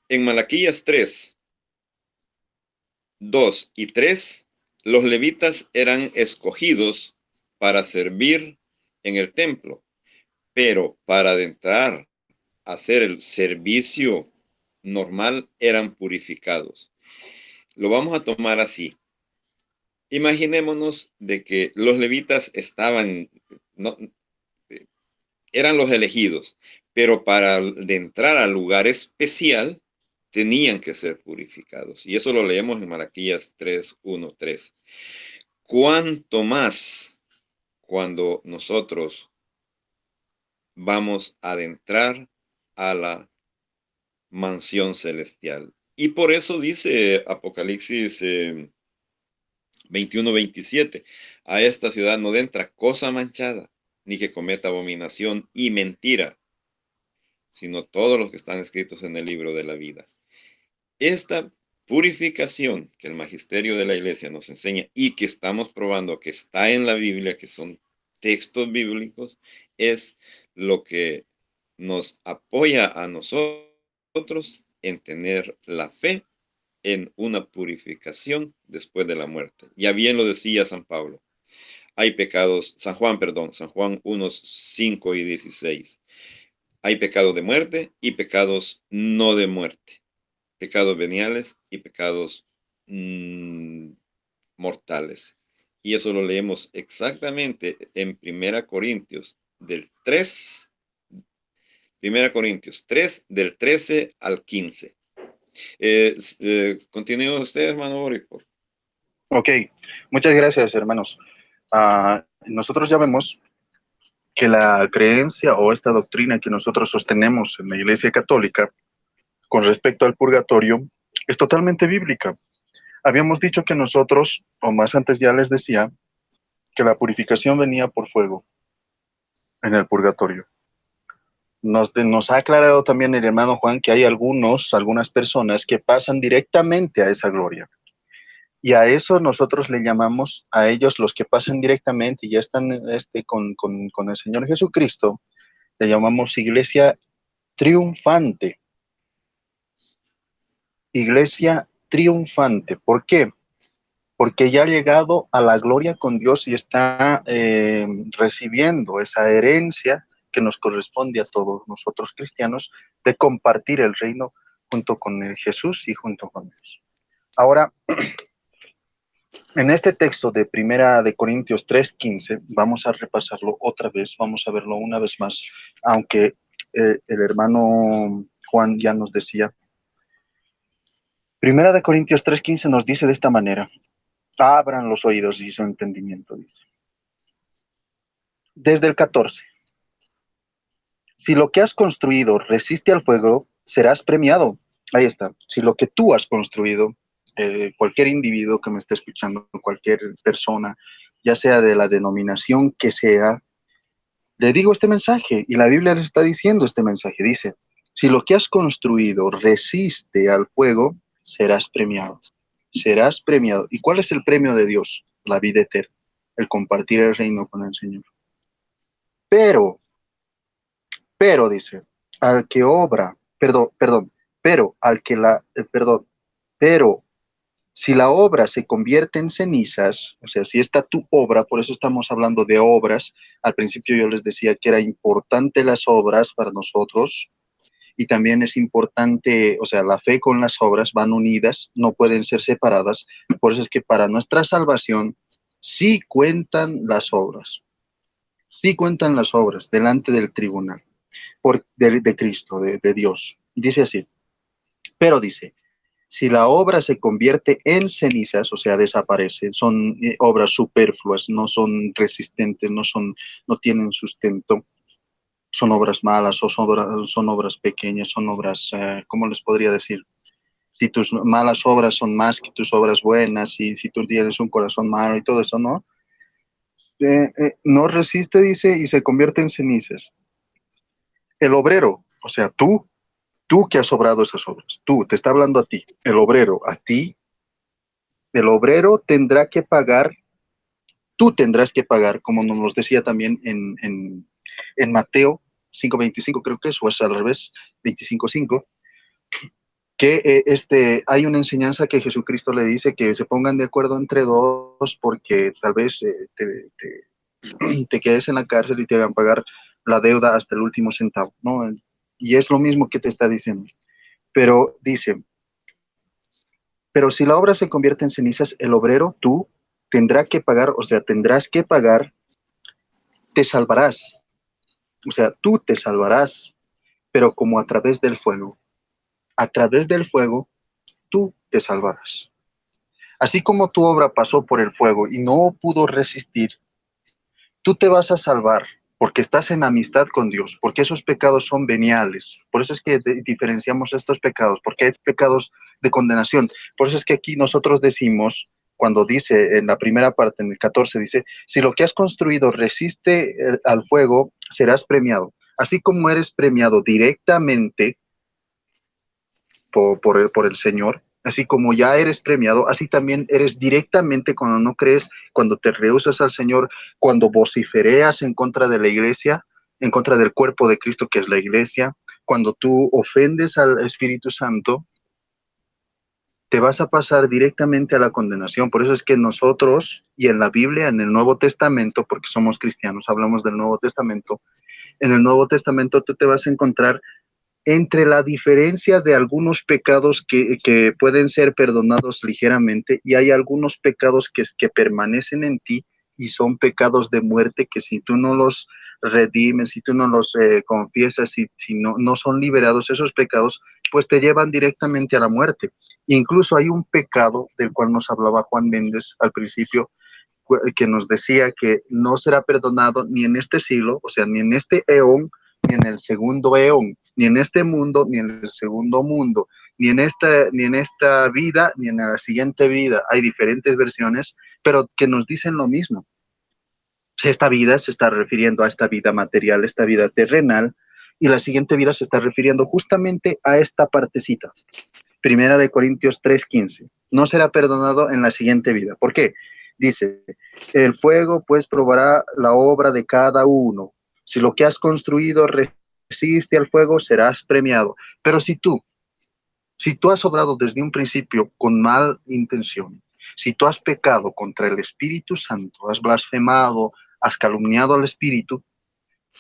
En Malaquías 3, 2 y 3, los levitas eran escogidos para servir en el templo, pero para adentrar a hacer el servicio normal eran purificados. Lo vamos a tomar así. Imaginémonos de que los levitas no, eran los elegidos, pero para entrar al lugar especial tenían que ser purificados. Y eso lo leemos en Malaquías 3, 1, 3. Cuanto más cuando nosotros vamos a adentrar a la mansión celestial. Y por eso dice Apocalipsis 21, 27, a esta ciudad no entra cosa manchada, ni que cometa abominación y mentira, sino todos los que están escritos en el libro de la vida. Esta purificación que el magisterio de la iglesia nos enseña y que estamos probando que está en la Biblia, que son textos bíblicos, es lo que nos apoya a nosotros en tener la fe en una purificación después de la muerte. Ya bien lo decía San Pablo. Hay pecados, San Juan 1, 5 y 16. Hay pecados de muerte y pecados no de muerte. Pecados veniales y pecados mortales. Y eso lo leemos exactamente en 1 Corintios del 3, 1 Corintios 3, del 13 al 15. Continúe usted, hermano Boris. Ok, muchas gracias, hermanos. Nosotros ya vemos que la creencia o esta doctrina que nosotros sostenemos en la Iglesia Católica con respecto al purgatorio es totalmente bíblica. Habíamos dicho que nosotros, o más antes ya les decía, que la purificación venía por fuego en el purgatorio. Nos ha aclarado también el hermano Juan que hay algunas personas que pasan directamente a esa gloria. Y a eso nosotros le llamamos, a ellos los que pasan directamente y ya están con el Señor Jesucristo, le llamamos iglesia triunfante. Iglesia triunfante. ¿Por qué? Porque ya ha llegado a la gloria con Dios y está recibiendo esa herencia que nos corresponde a todos nosotros cristianos de compartir el reino junto con el Jesús y junto con Dios. Ahora, En este texto de Primera de Corintios 3:15, vamos a repasarlo otra vez, vamos a verlo una vez más, aunque el hermano Juan ya nos decía. Primera de Corintios 3:15 nos dice de esta manera: abran los oídos y su entendimiento, dice. Desde el 14. Si lo que has construido resiste al fuego, serás premiado. Ahí está. Si lo que tú has construido, cualquier individuo que me esté escuchando, cualquier persona, ya sea de la denominación que sea, le digo este mensaje, y la Biblia le está diciendo este mensaje. Dice, si lo que has construido resiste al fuego, serás premiado. Serás premiado. ¿Y cuál es el premio de Dios? La vida eterna, el compartir el reino con el Señor. Pero dice, al que obra, pero al que pero si la obra se convierte en cenizas, o sea, si esta tu obra, por eso estamos hablando de obras, al principio yo les decía que era importante las obras para nosotros, y también es importante, o sea, la fe con las obras van unidas, no pueden ser separadas, por eso es que para nuestra salvación sí cuentan las obras, delante del tribunal de Cristo, de Dios. Dice así, pero dice, si la obra se convierte en cenizas, o sea, desaparece, son obras superfluas, no son resistentes, no tienen sustento, son obras malas o son obras pequeñas, son obras, ¿cómo les podría decir? Si tus malas obras son más que tus obras buenas, y si tú tienes un corazón malo y todo eso, ¿no? No resiste, dice, y se convierte en cenizas. El obrero, o sea, tú que has obrado esas obras, tú, te está hablando a ti, el obrero, a ti, el obrero tendrá que pagar, tú tendrás que pagar, como nos decía también en Mateo 5:25, creo que es, o es al revés, 25:5, que hay una enseñanza que Jesucristo le dice que se pongan de acuerdo entre dos porque tal vez te quedes en la cárcel y te hagan pagar la deuda hasta el último centavo, ¿no? Y es lo mismo que te está diciendo. Pero dice, pero si la obra se convierte en cenizas, el obrero, tú, tendrá que pagar, o sea, tendrás que pagar, te salvarás. O sea, tú te salvarás, pero como a través del fuego. A través del fuego, tú te salvarás. Así como tu obra pasó por el fuego y no pudo resistir, tú te vas a salvar porque estás en amistad con Dios, porque esos pecados son veniales. Por eso es que diferenciamos estos pecados, porque hay pecados de condenación. Por eso es que aquí nosotros decimos, cuando dice en la primera parte, en el 14, dice, si lo que has construido resiste al fuego, serás premiado. Así como eres premiado directamente por el Señor, así como ya eres premiado, así también eres directamente cuando no crees, cuando te rehusas al Señor, cuando vocifereas en contra de la iglesia, en contra del cuerpo de Cristo que es la iglesia, cuando tú ofendes al Espíritu Santo, te vas a pasar directamente a la condenación. Por eso es que nosotros, y en la Biblia, en el Nuevo Testamento, porque somos cristianos, hablamos del Nuevo Testamento, en el Nuevo Testamento tú te vas a encontrar entre la diferencia de algunos pecados que pueden ser perdonados ligeramente, y hay algunos pecados que permanecen en ti y son pecados de muerte que si tú no los redimes, si tú no los confiesas, si no son liberados esos pecados, pues te llevan directamente a la muerte. Incluso hay un pecado del cual nos hablaba Juan Méndez al principio, que nos decía que no será perdonado ni en este siglo, o sea, ni en este eón, ni en el segundo eón, ni en este mundo, ni en el segundo mundo, ni en esta vida, ni en la siguiente vida. Hay diferentes versiones, pero que nos dicen lo mismo. Esta vida se está refiriendo a esta vida material, esta vida terrenal, y la siguiente vida se está refiriendo justamente a esta partecita. Primera de Corintios 3:15. No será perdonado en la siguiente vida. ¿Por qué? Dice, el fuego pues probará la obra de cada uno. Si lo que has construido resiste al fuego, serás premiado. Pero si tú has obrado desde un principio con mal intención, si tú has pecado contra el Espíritu Santo, has blasfemado, has calumniado al Espíritu,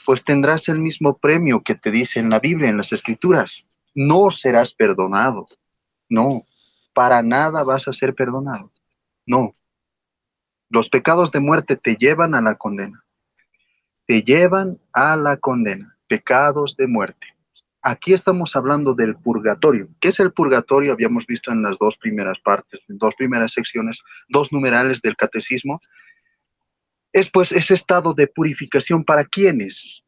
pues tendrás el mismo premio que te dice en la Biblia, en las Escrituras. No serás perdonado. No, para nada vas a ser perdonado. No. Los pecados de muerte te llevan a la condena. Te llevan a la condena. Pecados de muerte. Aquí estamos hablando del purgatorio. ¿Qué es el purgatorio? Habíamos visto en las dos primeras partes, en dos primeras secciones, dos numerales del catecismo. Es pues ese estado de purificación para quienes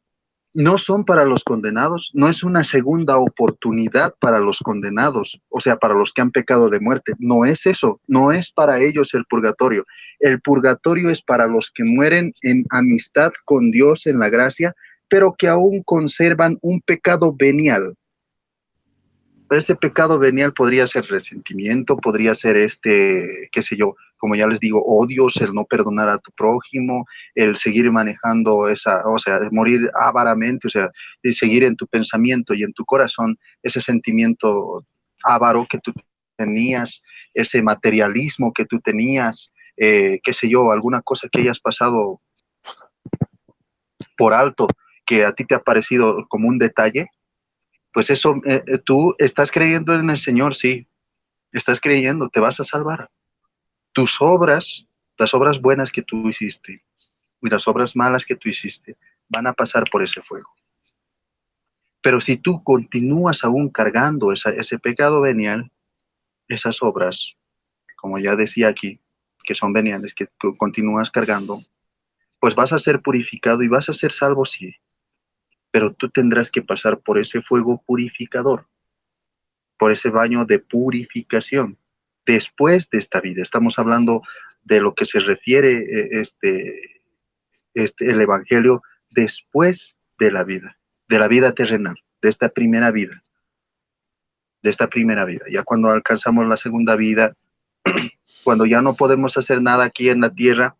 no son para los condenados, no es una segunda oportunidad para los condenados, o sea, para los que han pecado de muerte. No es eso, no es para ellos el purgatorio. El purgatorio es para los que mueren en amistad con Dios en la gracia, pero que aún conservan un pecado venial. Ese pecado venial podría ser resentimiento, podría ser qué sé yo, como ya les digo, odios, el no perdonar a tu prójimo, el seguir manejando o sea, morir avaramente, o sea, de seguir en tu pensamiento y en tu corazón ese sentimiento avaro que tú tenías, ese materialismo que tú tenías, qué sé yo, alguna cosa que hayas pasado por alto, que a ti te ha parecido como un detalle. Pues eso, tú estás creyendo en el Señor, sí, estás creyendo, te vas a salvar. Tus obras, las obras buenas que tú hiciste y las obras malas que tú hiciste, van a pasar por ese fuego. Pero si tú continúas aún cargando ese pecado venial, esas obras, como ya decía aquí, que son veniales, que tú continúas cargando, pues vas a ser purificado y vas a ser salvo, sí, pero tú tendrás que pasar por ese fuego purificador, por ese baño de purificación después de esta vida. Estamos hablando de lo que se refiere el Evangelio después de la vida terrenal, de esta primera vida, de esta primera vida. Ya cuando alcanzamos la segunda vida, cuando ya no podemos hacer nada aquí en la tierra,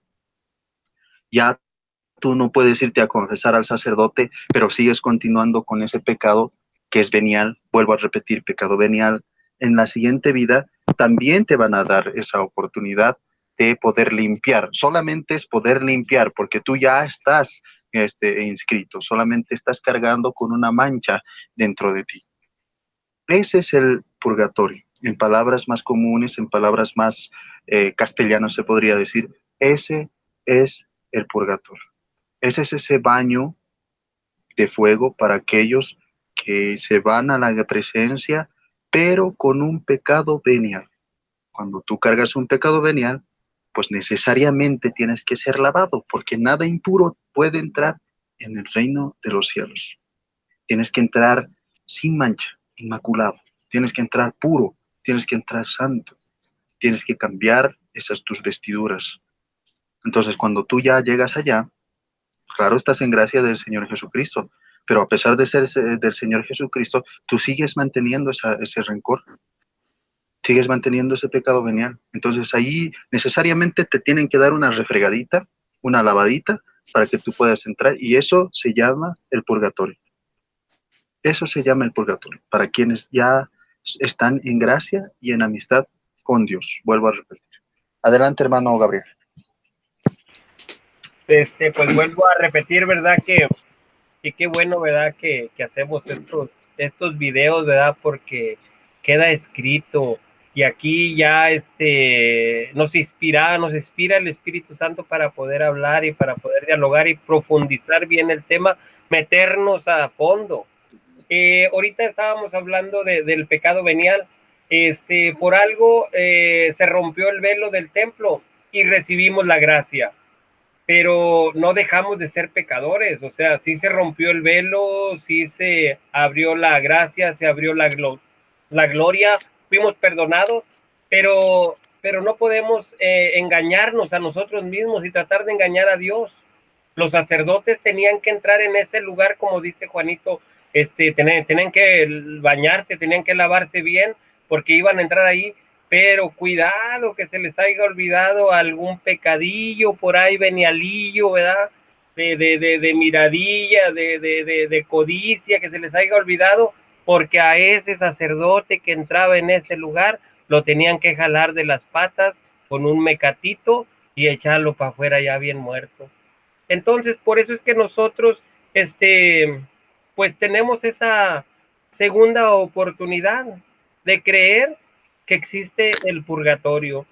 ya tú no puedes irte a confesar al sacerdote, pero sigues continuando con ese pecado que es venial. Vuelvo a repetir, pecado venial. En la siguiente vida también te van a dar esa oportunidad de poder limpiar. Solamente es poder limpiar, porque tú ya estás inscrito, solamente estás cargando con una mancha dentro de ti. Ese es el purgatorio. En palabras más comunes, en palabras más castellanas se podría decir, ese es el purgatorio. Ese es ese baño de fuego para aquellos que se van a la presencia, pero con un pecado venial. Cuando tú cargas un pecado venial, pues necesariamente tienes que ser lavado, porque nada impuro puede entrar en el reino de los cielos. Tienes que entrar sin mancha, inmaculado. Tienes que entrar puro, tienes que entrar santo. Tienes que cambiar esas tus vestiduras. Entonces, cuando tú ya llegas allá, claro, estás en gracia del Señor Jesucristo, pero a pesar de ser del Señor Jesucristo, tú sigues manteniendo ese rencor, sigues manteniendo ese pecado venial. Entonces ahí necesariamente te tienen que dar una refregadita, una lavadita, para que tú puedas entrar, y eso se llama el purgatorio. Eso se llama el purgatorio, para quienes ya están en gracia y en amistad con Dios. Vuelvo a repetir. Adelante, hermano Gabriel. Pues vuelvo a repetir, ¿verdad? Que qué bueno, ¿verdad? Que hacemos estos videos, ¿verdad? Porque queda escrito y aquí ya nos inspira el Espíritu Santo para poder hablar y para poder dialogar y profundizar bien el tema, meternos a fondo. Ahorita estábamos hablando del pecado venial. Por algo se rompió el velo del templo y recibimos la gracia, pero no dejamos de ser pecadores. O sea, sí se rompió el velo, sí se abrió la gracia, se abrió la gloria, fuimos perdonados, pero no podemos engañarnos a nosotros mismos y tratar de engañar a Dios. Los sacerdotes tenían que entrar en ese lugar, como dice Juanito, tenían que bañarse, tenían que lavarse bien, porque iban a entrar ahí, pero cuidado que se les haya olvidado algún pecadillo por ahí, venialillo, ¿verdad? De miradilla, de codicia, que se les haya olvidado, porque a ese sacerdote que entraba en ese lugar lo tenían que jalar de las patas con un mecatito y echarlo para afuera ya bien muerto. Entonces, por eso es que nosotros, pues tenemos esa segunda oportunidad de creer que existe el purgatorio,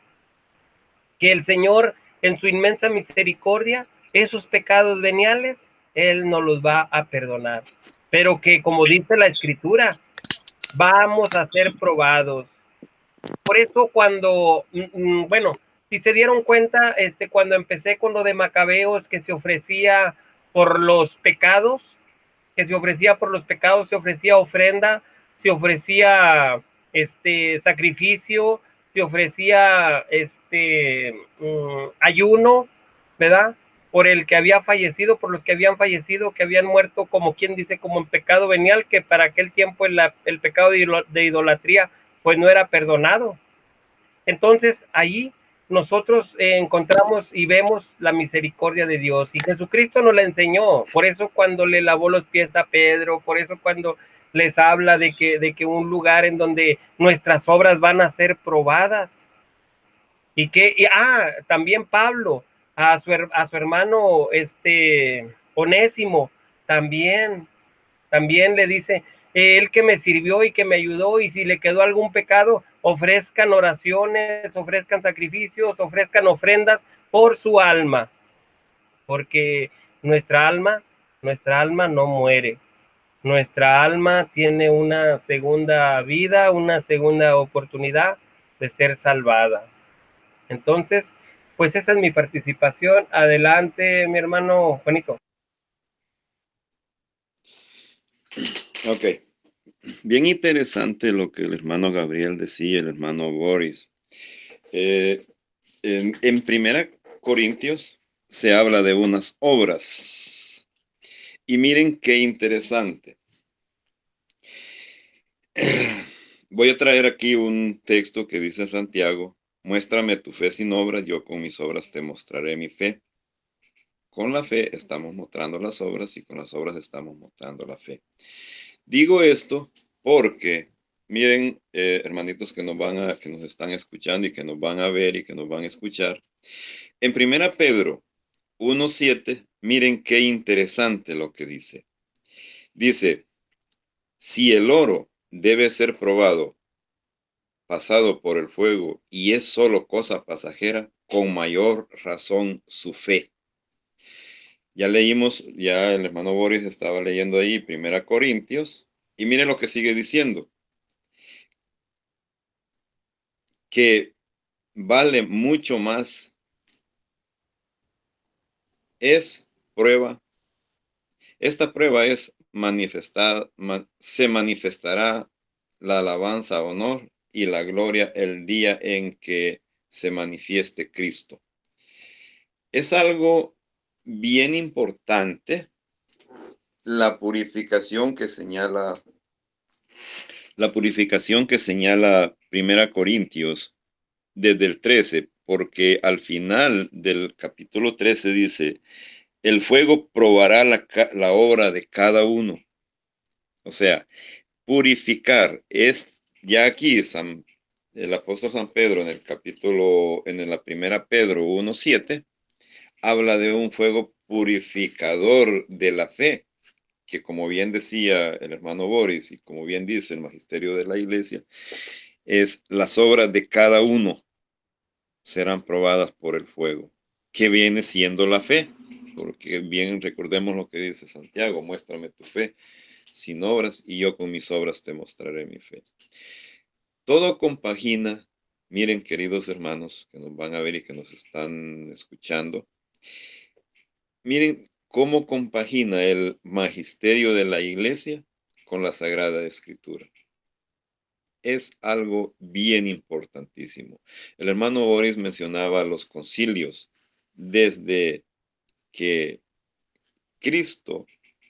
que el Señor en su inmensa misericordia, esos pecados veniales, Él nos los va a perdonar. Pero que, como dice la Escritura, vamos a ser probados. Por eso cuando, bueno, si se dieron cuenta, cuando empecé con lo de Macabeos, que se ofrecía por los pecados, se ofrecía ofrenda, se ofrecía sacrificio, se ofrecía ayuno, ¿verdad? Por el que había fallecido, por los que habían fallecido, que habían muerto, como quien dice, como en pecado venial, que para aquel tiempo el pecado de idolatría pues no era perdonado. Entonces ahí nosotros encontramos y vemos la misericordia de Dios, y Jesucristo nos la enseñó. Por eso cuando le lavó los pies a Pedro, por eso cuando les habla de que un lugar en donde nuestras obras van a ser probadas, también Pablo a su hermano Onésimo, también le dice, él que me sirvió y que me ayudó, y si le quedó algún pecado, ofrezcan oraciones, ofrezcan sacrificios, ofrezcan ofrendas por su alma, porque nuestra alma, nuestra alma no muere. Nuestra alma tiene una segunda vida, una segunda oportunidad de ser salvada. Entonces, pues esa es mi participación. Adelante, mi hermano Juanito. Ok, bien interesante lo que el hermano Gabriel decía, el hermano Boris. En Primera Corintios se habla de unas obras. Y miren qué interesante. Voy a traer aquí un texto que dice Santiago: muéstrame tu fe sin obras, yo con mis obras te mostraré mi fe. Con la fe estamos mostrando las obras y con las obras estamos mostrando la fe. Digo esto porque, miren, hermanitos que nos están escuchando y que nos van a ver y que nos van a escuchar, en Primera Pedro 1:7, miren qué interesante lo que dice. Dice, si el oro debe ser probado, pasado por el fuego, y es solo cosa pasajera, con mayor razón su fe. Ya leímos, ya el hermano Boris estaba leyendo ahí Primera Corintios, y miren lo que sigue diciendo, que vale mucho más, es prueba. Esta prueba es se manifestará la alabanza, honor y la gloria el día en que se manifieste Cristo. Es algo bien importante la purificación que señala Primera Corintios desde el 13, porque al final del capítulo 13 dice, el fuego probará la obra de cada uno. O sea, purificar es, ya aquí el apóstol San Pedro en la primera Pedro 1:7, habla de un fuego purificador de la fe, que como bien decía el hermano Boris y como bien dice el magisterio de la iglesia, es las obras de cada uno serán probadas por el fuego, que viene siendo la fe, porque bien recordemos lo que dice Santiago, muéstrame tu fe sin obras y yo con mis obras te mostraré mi fe. Todo compagina, miren queridos hermanos que nos van a ver y que nos están escuchando, miren cómo compagina el magisterio de la iglesia con la Sagrada Escritura. Es algo bien importantísimo. El hermano Boris mencionaba los concilios. Desde que Cristo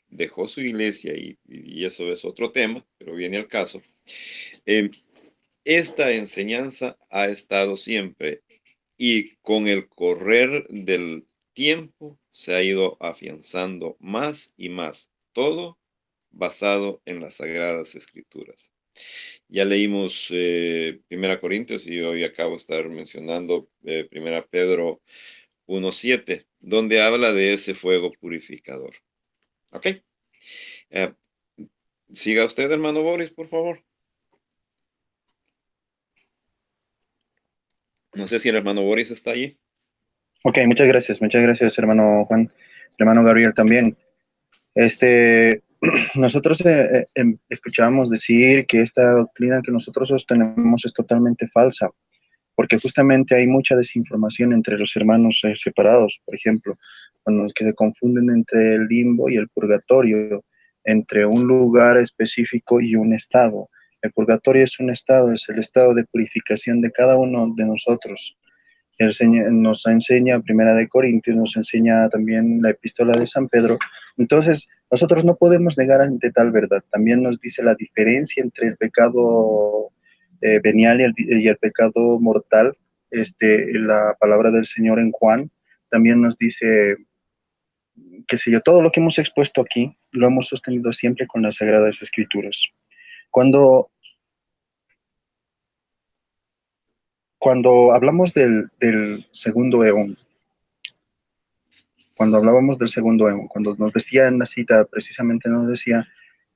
dejó su iglesia, y eso es otro tema, pero viene al caso, esta enseñanza ha estado siempre y con el correr del tiempo se ha ido afianzando más y más, todo basado en las Sagradas Escrituras. Ya leímos Primera Corintios y hoy acabo de estar mencionando Primera Pedro 1:7, donde habla de ese fuego purificador. ¿Ok? Eh, siga usted, hermano Boris, por favor. No sé si el hermano Boris está allí. Ok, muchas gracias, hermano Juan, hermano Gabriel también. Nosotros escuchábamos decir que esta doctrina que nosotros sostenemos es totalmente falsa, porque justamente hay mucha desinformación entre los hermanos separados, por ejemplo, cuando que se confunden entre el limbo y el purgatorio, entre un lugar específico y un estado. El purgatorio es un estado, es el estado de purificación de cada uno de nosotros. Nos enseña Primera de Corintios, nos enseña también la epístola de San Pedro. Entonces, nosotros no podemos negar ante tal verdad. También nos dice la diferencia entre el pecado venial y el pecado mortal. La palabra del Señor en Juan también nos dice, qué sé yo, todo lo que hemos expuesto aquí lo hemos sostenido siempre con las Sagradas Escrituras. Cuando, cuando hablamos del segundo eón, cuando hablábamos del segundo eón, cuando nos decía en la cita, precisamente nos decía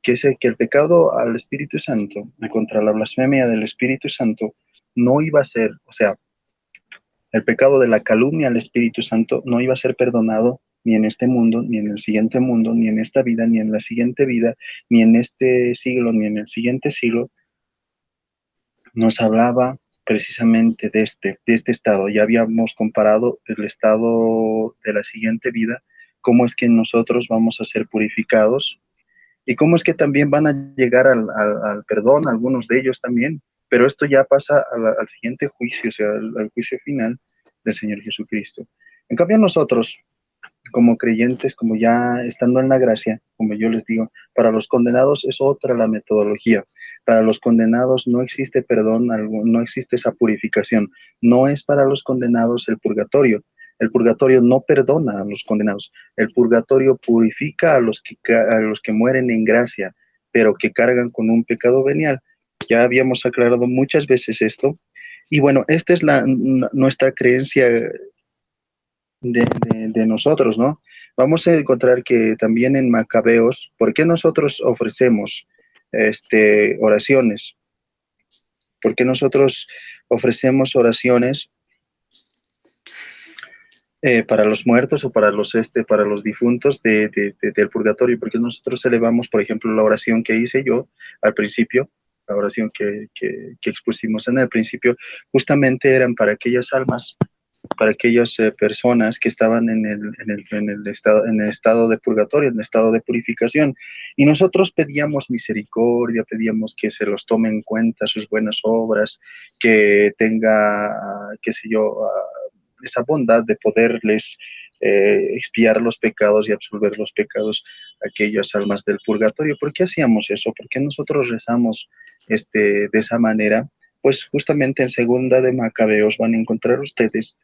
que el pecado al Espíritu Santo, contra la blasfemia del Espíritu Santo, no iba a ser, o sea, el pecado de la calumnia al Espíritu Santo no iba a ser perdonado ni en este mundo, ni en el siguiente mundo, ni en esta vida, ni en la siguiente vida, ni en este siglo, ni en el siguiente siglo. Nos hablaba precisamente de este estado. Ya habíamos comparado el estado de la siguiente vida, cómo es que nosotros vamos a ser purificados y cómo es que también van a llegar al perdón, algunos de ellos también, pero esto ya pasa al siguiente juicio, o sea, al juicio final del Señor Jesucristo. En cambio nosotros, como creyentes, como ya estando en la gracia, como yo les digo, para los condenados es otra la metodología. Para los condenados no existe perdón, no existe esa purificación. No es para los condenados el purgatorio. El purgatorio no perdona a los condenados. El purgatorio purifica a los que mueren en gracia, pero que cargan con un pecado venial. Ya habíamos aclarado muchas veces esto. Y bueno, esta es nuestra creencia de nosotros, ¿no? Vamos a encontrar que también en Macabeos, ¿por qué nosotros ofrecemos oraciones? ¿Por qué nosotros ofrecemos oraciones para los muertos o para los difuntos del purgatorio? ¿Por qué nosotros elevamos, por ejemplo, la oración que hice yo al principio? La oración que expusimos en el principio, justamente eran para aquellas almas, para aquellas personas que estaban en el estado de purgatorio, en el estado de purificación. Y nosotros pedíamos misericordia, pedíamos que se los tome en cuenta sus buenas obras, que tenga, qué sé yo, esa bondad de poderles expiar los pecados y absolver los pecados a aquellas almas del purgatorio. ¿Por qué hacíamos eso? ¿Por qué nosotros rezamos de esa manera? Pues justamente en Segunda de Macabeos van a encontrar ustedes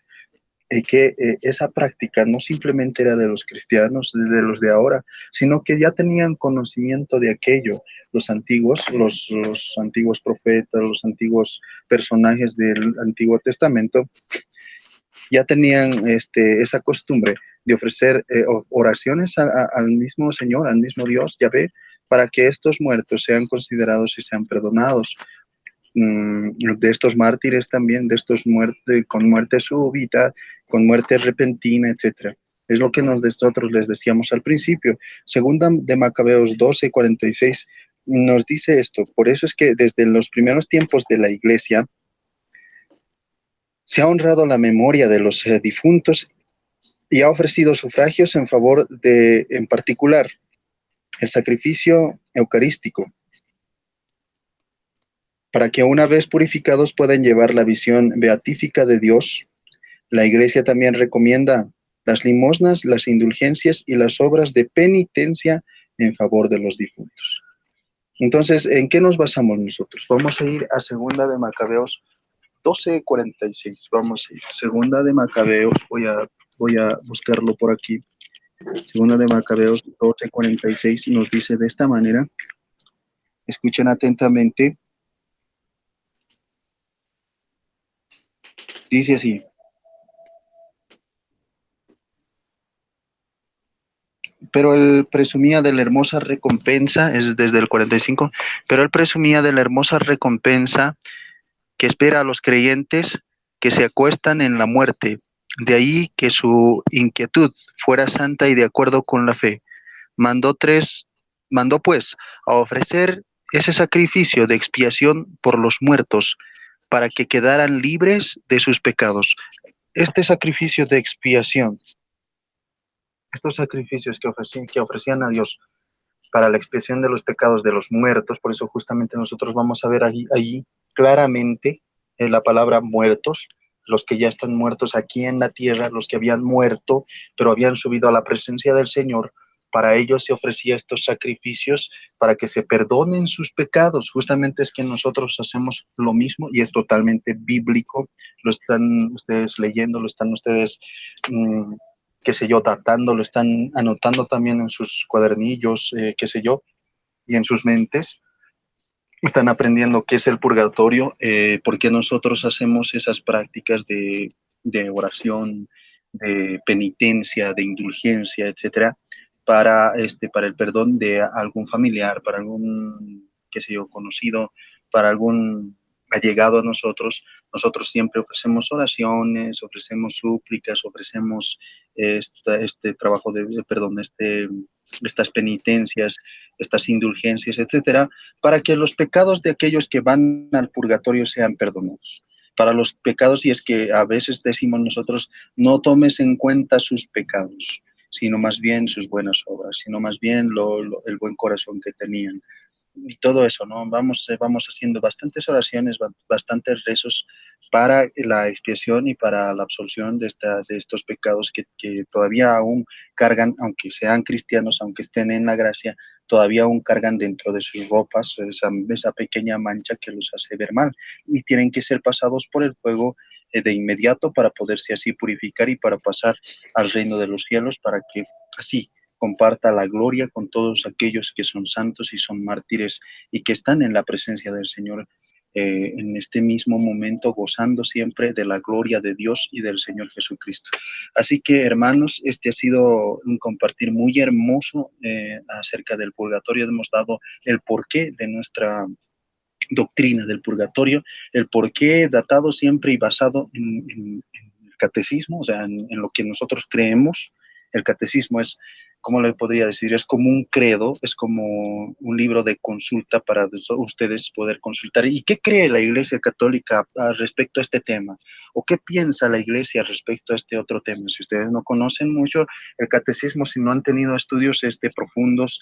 que esa práctica no simplemente era de los cristianos, de los de ahora, sino que ya tenían conocimiento de aquello, los antiguos profetas, los antiguos personajes del Antiguo Testamento, ya tenían esa costumbre de ofrecer oraciones al mismo Señor, al mismo Dios, Yahvé, para que estos muertos sean considerados y sean perdonados. De estos mártires también, de estos muertos con muerte súbita, con muerte repentina, etcétera. Es lo que nosotros les decíamos al principio. Segunda de Macabeos 12:46 nos dice esto. Por eso es que desde los primeros tiempos de la iglesia se ha honrado la memoria de los difuntos y ha ofrecido sufragios en favor de, en particular, el sacrificio eucarístico, para que una vez purificados puedan llevar la visión beatífica de Dios. La Iglesia también recomienda las limosnas, las indulgencias y las obras de penitencia en favor de los difuntos. Entonces, ¿en qué nos basamos nosotros? Vamos a ir a Segunda de Macabeos 12:46. Vamos a ir. Segunda de Macabeos, voy a buscarlo por aquí. Segunda de Macabeos 12:46 nos dice de esta manera. Escuchen atentamente. Dice así. Pero él presumía de la hermosa recompensa, es desde el 45, pero él presumía de la hermosa recompensa que espera a los creyentes que se acuestan en la muerte De ahí que su inquietud fuera santa y de acuerdo con la fe. Mandó pues a ofrecer ese sacrificio de expiación por los muertos para que quedaran libres de sus pecados. Este sacrificio de expiación, estos sacrificios que ofrecían a Dios para la expiación de los pecados de los muertos, por eso justamente nosotros vamos a ver allí claramente la palabra muertos, los que ya están muertos aquí en la tierra, los que habían muerto, pero habían subido a la presencia del Señor. Para ellos se ofrecía estos sacrificios para que se perdonen sus pecados. Justamente es que nosotros hacemos lo mismo y es totalmente bíblico. Lo están ustedes leyendo, lo están ustedes qué sé yo, datando, lo están anotando también en sus cuadernillos, qué sé yo, y en sus mentes. Están aprendiendo qué es el purgatorio, por qué nosotros hacemos esas prácticas de oración, de penitencia, de indulgencia, etcétera, para el perdón de algún familiar, para algún, qué sé yo, conocido, para algún allegado a nosotros. Nosotros siempre ofrecemos oraciones, ofrecemos súplicas, ofrecemos este trabajo perdón, estas penitencias, estas indulgencias, etcétera, para que los pecados de aquellos que van al purgatorio sean perdonados. Para los pecados, y es que a veces decimos nosotros, no tomes en cuenta sus pecados, sino más bien sus buenas obras, sino más bien el buen corazón que tenían. Y todo eso, ¿no? Vamos haciendo bastantes oraciones, bastantes rezos para la expiación y para la absolución de estos pecados que todavía aún cargan, aunque sean cristianos, aunque estén en la gracia, todavía aún cargan dentro de sus ropas esa pequeña mancha que los hace ver mal y tienen que ser pasados por el fuego de inmediato para poderse así purificar y para pasar al reino de los cielos, para que así comparta la gloria con todos aquellos que son santos y son mártires y que están en la presencia del Señor en este mismo momento, gozando siempre de la gloria de Dios y del Señor Jesucristo. Así que, hermanos, este ha sido un compartir muy hermoso acerca del purgatorio. Hemos dado el porqué de nuestra doctrina del purgatorio, el porqué datado siempre y basado en el catecismo, o sea, en lo que nosotros creemos. El catecismo es, ¿cómo le podría decir? Es como un credo, es como un libro de consulta para ustedes poder consultar. ¿Y qué cree la Iglesia Católica respecto a este tema? ¿O qué piensa la Iglesia respecto a este otro tema? Si ustedes no conocen mucho el catecismo, si no han tenido estudios profundos,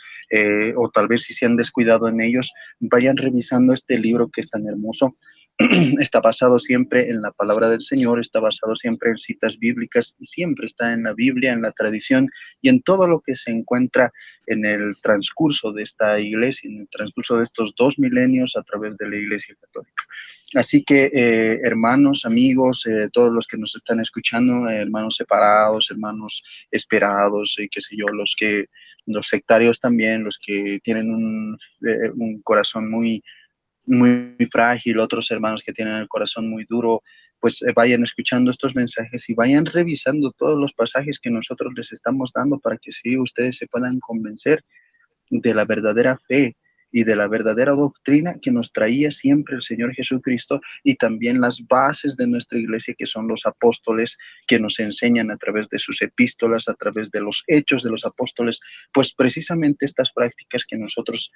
o tal vez si se han descuidado en ellos, vayan revisando este libro que es tan hermoso. Está basado siempre en la palabra del Señor, está basado siempre en citas bíblicas y siempre está en la Biblia, en la tradición y en todo lo que se encuentra en el transcurso de esta iglesia, en el transcurso de estos 2 milenios a través de la Iglesia Católica. Así que, hermanos, amigos, todos los que nos están escuchando, hermanos separados, hermanos esperados, y qué sé yo, los sectarios también, los que tienen un corazón muy frágil, otros hermanos que tienen el corazón muy duro, pues vayan escuchando estos mensajes y vayan revisando todos los pasajes que nosotros les estamos dando para que sí ustedes se puedan convencer de la verdadera fe y de la verdadera doctrina que nos traía siempre el Señor Jesucristo, y también las bases de nuestra iglesia, que son los apóstoles, que nos enseñan a través de sus epístolas, a través de los hechos de los apóstoles, pues precisamente estas prácticas que nosotros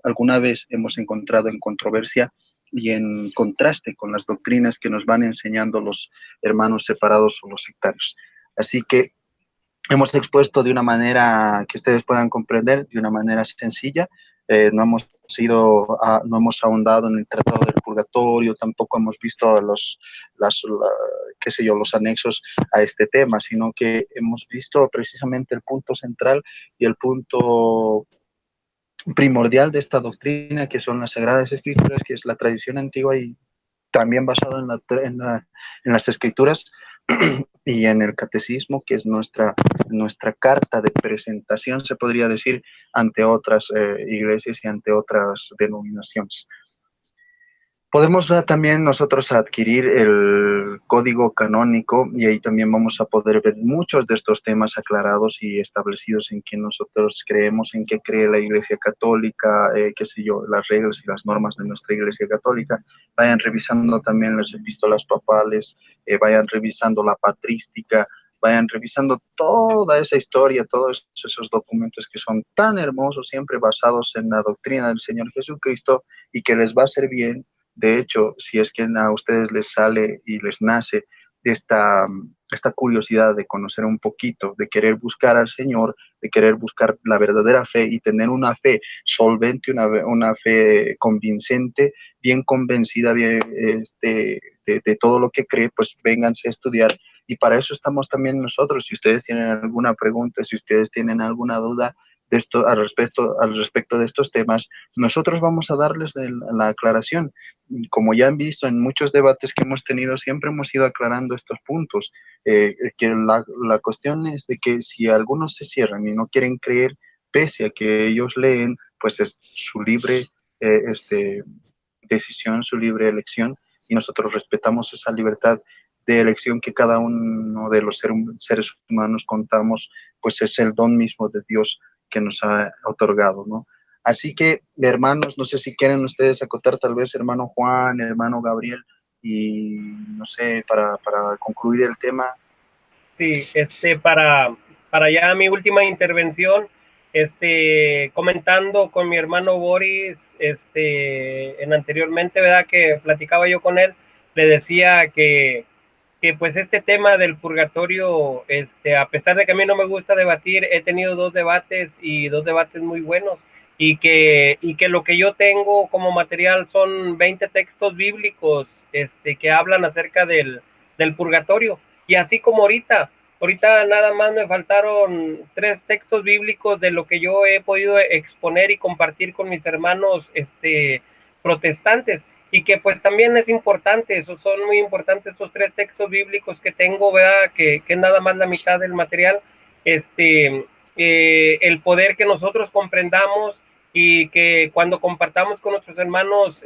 alguna vez hemos encontrado en controversia y en contraste con las doctrinas que nos van enseñando los hermanos separados o los sectarios. Así que hemos expuesto de una manera que ustedes puedan comprender, de una manera sencilla. No hemos ahondado en el Tratado del Purgatorio, tampoco hemos visto qué sé yo, los anexos a este tema, sino que hemos visto precisamente el punto central y el punto primordial de esta doctrina, que son las Sagradas Escrituras, que es la tradición antigua y también basado en las escrituras y en el catecismo, que es nuestra carta de presentación, se podría decir, ante otras iglesias y ante otras denominaciones. Podemos también nosotros adquirir el código canónico y ahí también vamos a poder ver muchos de estos temas aclarados y establecidos en que nosotros creemos, en qué cree la Iglesia Católica, qué sé yo, las reglas y las normas de nuestra Iglesia Católica. Vayan revisando también las epístolas papales, vayan revisando la patrística, vayan revisando toda esa historia, todos esos documentos que son tan hermosos, siempre basados en la doctrina del Señor Jesucristo y que les va a hacer bien. De hecho, si es que a ustedes les sale y les nace esta curiosidad de conocer un poquito, de querer buscar al Señor, de querer buscar la verdadera fe y tener una fe solvente, una fe convincente, bien convencida bien, de todo lo que cree, pues vénganse a estudiar. Y para eso estamos también nosotros. Si ustedes tienen alguna pregunta, si ustedes tienen alguna duda de esto, al respecto de estos temas, nosotros vamos a darles la aclaración. Como ya han visto en muchos debates que hemos tenido, siempre hemos ido aclarando estos puntos. Que la cuestión es de que si algunos se cierran y no quieren creer, pese a que ellos leen, pues es su libre decisión, su libre elección, y nosotros respetamos esa libertad de elección que cada uno de los seres humanos contamos, pues es el don mismo de Dios que nos ha otorgado, ¿no? Así que, hermanos, no sé si quieren ustedes acotar, tal vez, hermano Juan, hermano Gabriel, y no sé, para concluir el tema. Sí, para ya mi última intervención, comentando con mi hermano Boris, en anteriormente, ¿verdad? Que platicaba yo con él, le decía que pues este tema del purgatorio, a pesar de que a mí no me gusta debatir, he tenido dos debates y dos debates muy buenos, y que lo que yo tengo como material son 20 textos bíblicos, que hablan acerca del purgatorio. Y así como ahorita nada más me faltaron 3 textos bíblicos de lo que yo he podido exponer y compartir con mis hermanos, protestantes, y que pues también es importante, esos son muy importantes estos 3 textos bíblicos que tengo, ¿verdad? Que es nada más la mitad del material, el poder que nosotros comprendamos y que cuando compartamos con nuestros hermanos,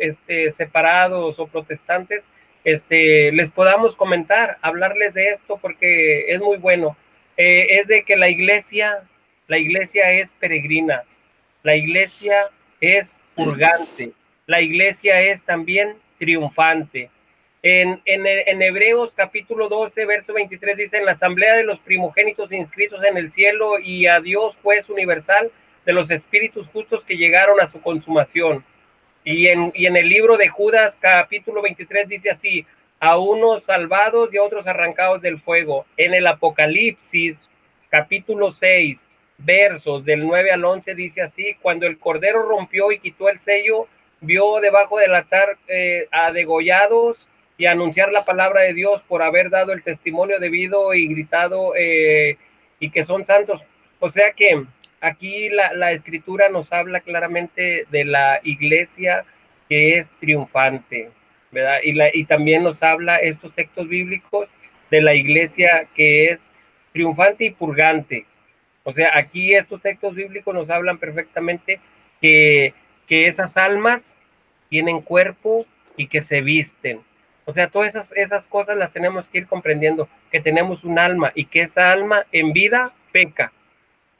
separados o protestantes, les podamos comentar, hablarles de esto, porque es muy bueno. Es de que la iglesia es peregrina, la iglesia es purgante, la iglesia es también triunfante. En Hebreos capítulo 12, verso 23 dice: en la asamblea de los primogénitos inscritos en el cielo, y a Dios juez universal de los espíritus justos que llegaron a su consumación. Y en el libro de Judas capítulo 23 dice así: a unos salvados y a otros arrancados del fuego. En el Apocalipsis capítulo 6 versos del 9 al 11 dice así: cuando el Cordero rompió y quitó el sello, vio debajo del altar a degollados y anunciar la palabra de Dios por haber dado el testimonio debido y gritado, y que son santos. O sea que aquí la escritura nos habla claramente de la iglesia que es triunfante, ¿verdad? Y también nos habla estos textos bíblicos de la iglesia que es triunfante y purgante. O sea, aquí estos textos bíblicos nos hablan perfectamente que esas almas tienen cuerpo y que se visten. O sea, todas esas cosas las tenemos que ir comprendiendo, que tenemos un alma y que esa alma en vida peca.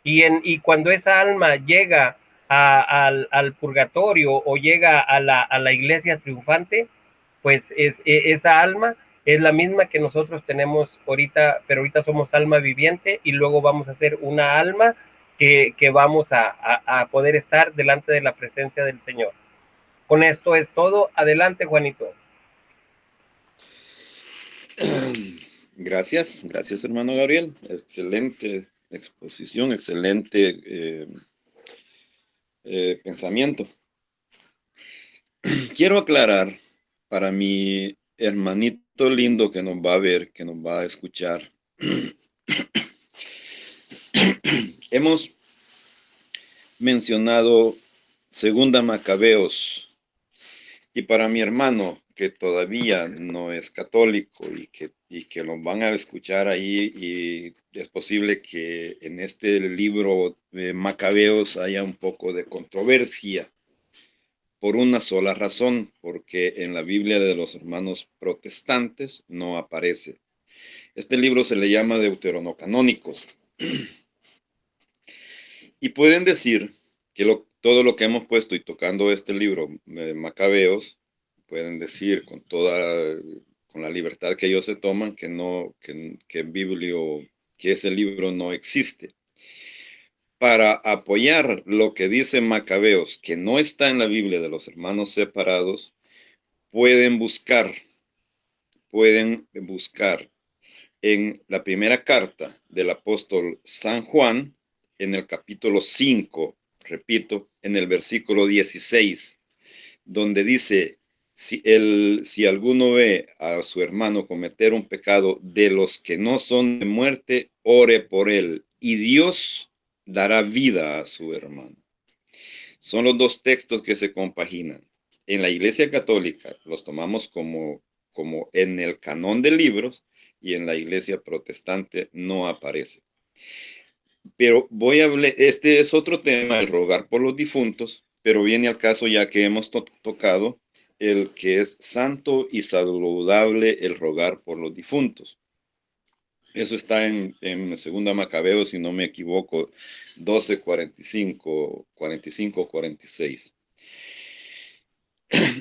Y cuando esa alma llega al purgatorio o llega a la iglesia triunfante, pues esa alma es la misma que nosotros tenemos ahorita, pero ahorita somos alma viviente y luego vamos a ser una alma que vamos a poder estar delante de la presencia del Señor. Con esto es todo. Adelante, Juanito. Gracias, gracias hermano Gabriel. Excelente exposición, excelente pensamiento. Quiero aclarar para mi hermanito lindo que nos va a ver, que nos va a escuchar. Hemos mencionado Segunda Macabeos, y para mi hermano que todavía no es católico y que lo van a escuchar ahí, y es posible que en este libro de Macabeos haya un poco de controversia, por una sola razón, porque en la Biblia de los hermanos protestantes no aparece. Este libro se le llama Deuteronocanónicos. Y pueden decir que todo lo que hemos puesto y tocando este libro, Macabeos, pueden decir con la libertad que ellos se toman, que ese libro no existe. Para apoyar lo que dice Macabeos, que no está en la Biblia de los hermanos separados, pueden buscar en la primera carta del apóstol San Juan, en el capítulo 5, repito, en el versículo 16, donde dice, si alguno ve a su hermano cometer un pecado de los que no son de muerte, ore por él, y Dios dará vida a su hermano. Son los dos textos que se compaginan. En la Iglesia Católica los tomamos como en el canón de libros, y en la Iglesia Protestante no aparece. Pero voy a hablar, este es otro tema, el rogar por los difuntos, pero viene al caso ya que hemos tocado el que es santo y saludable el rogar por los difuntos. Eso está en Segunda Macabeo, si no me equivoco, 12, 45, 46.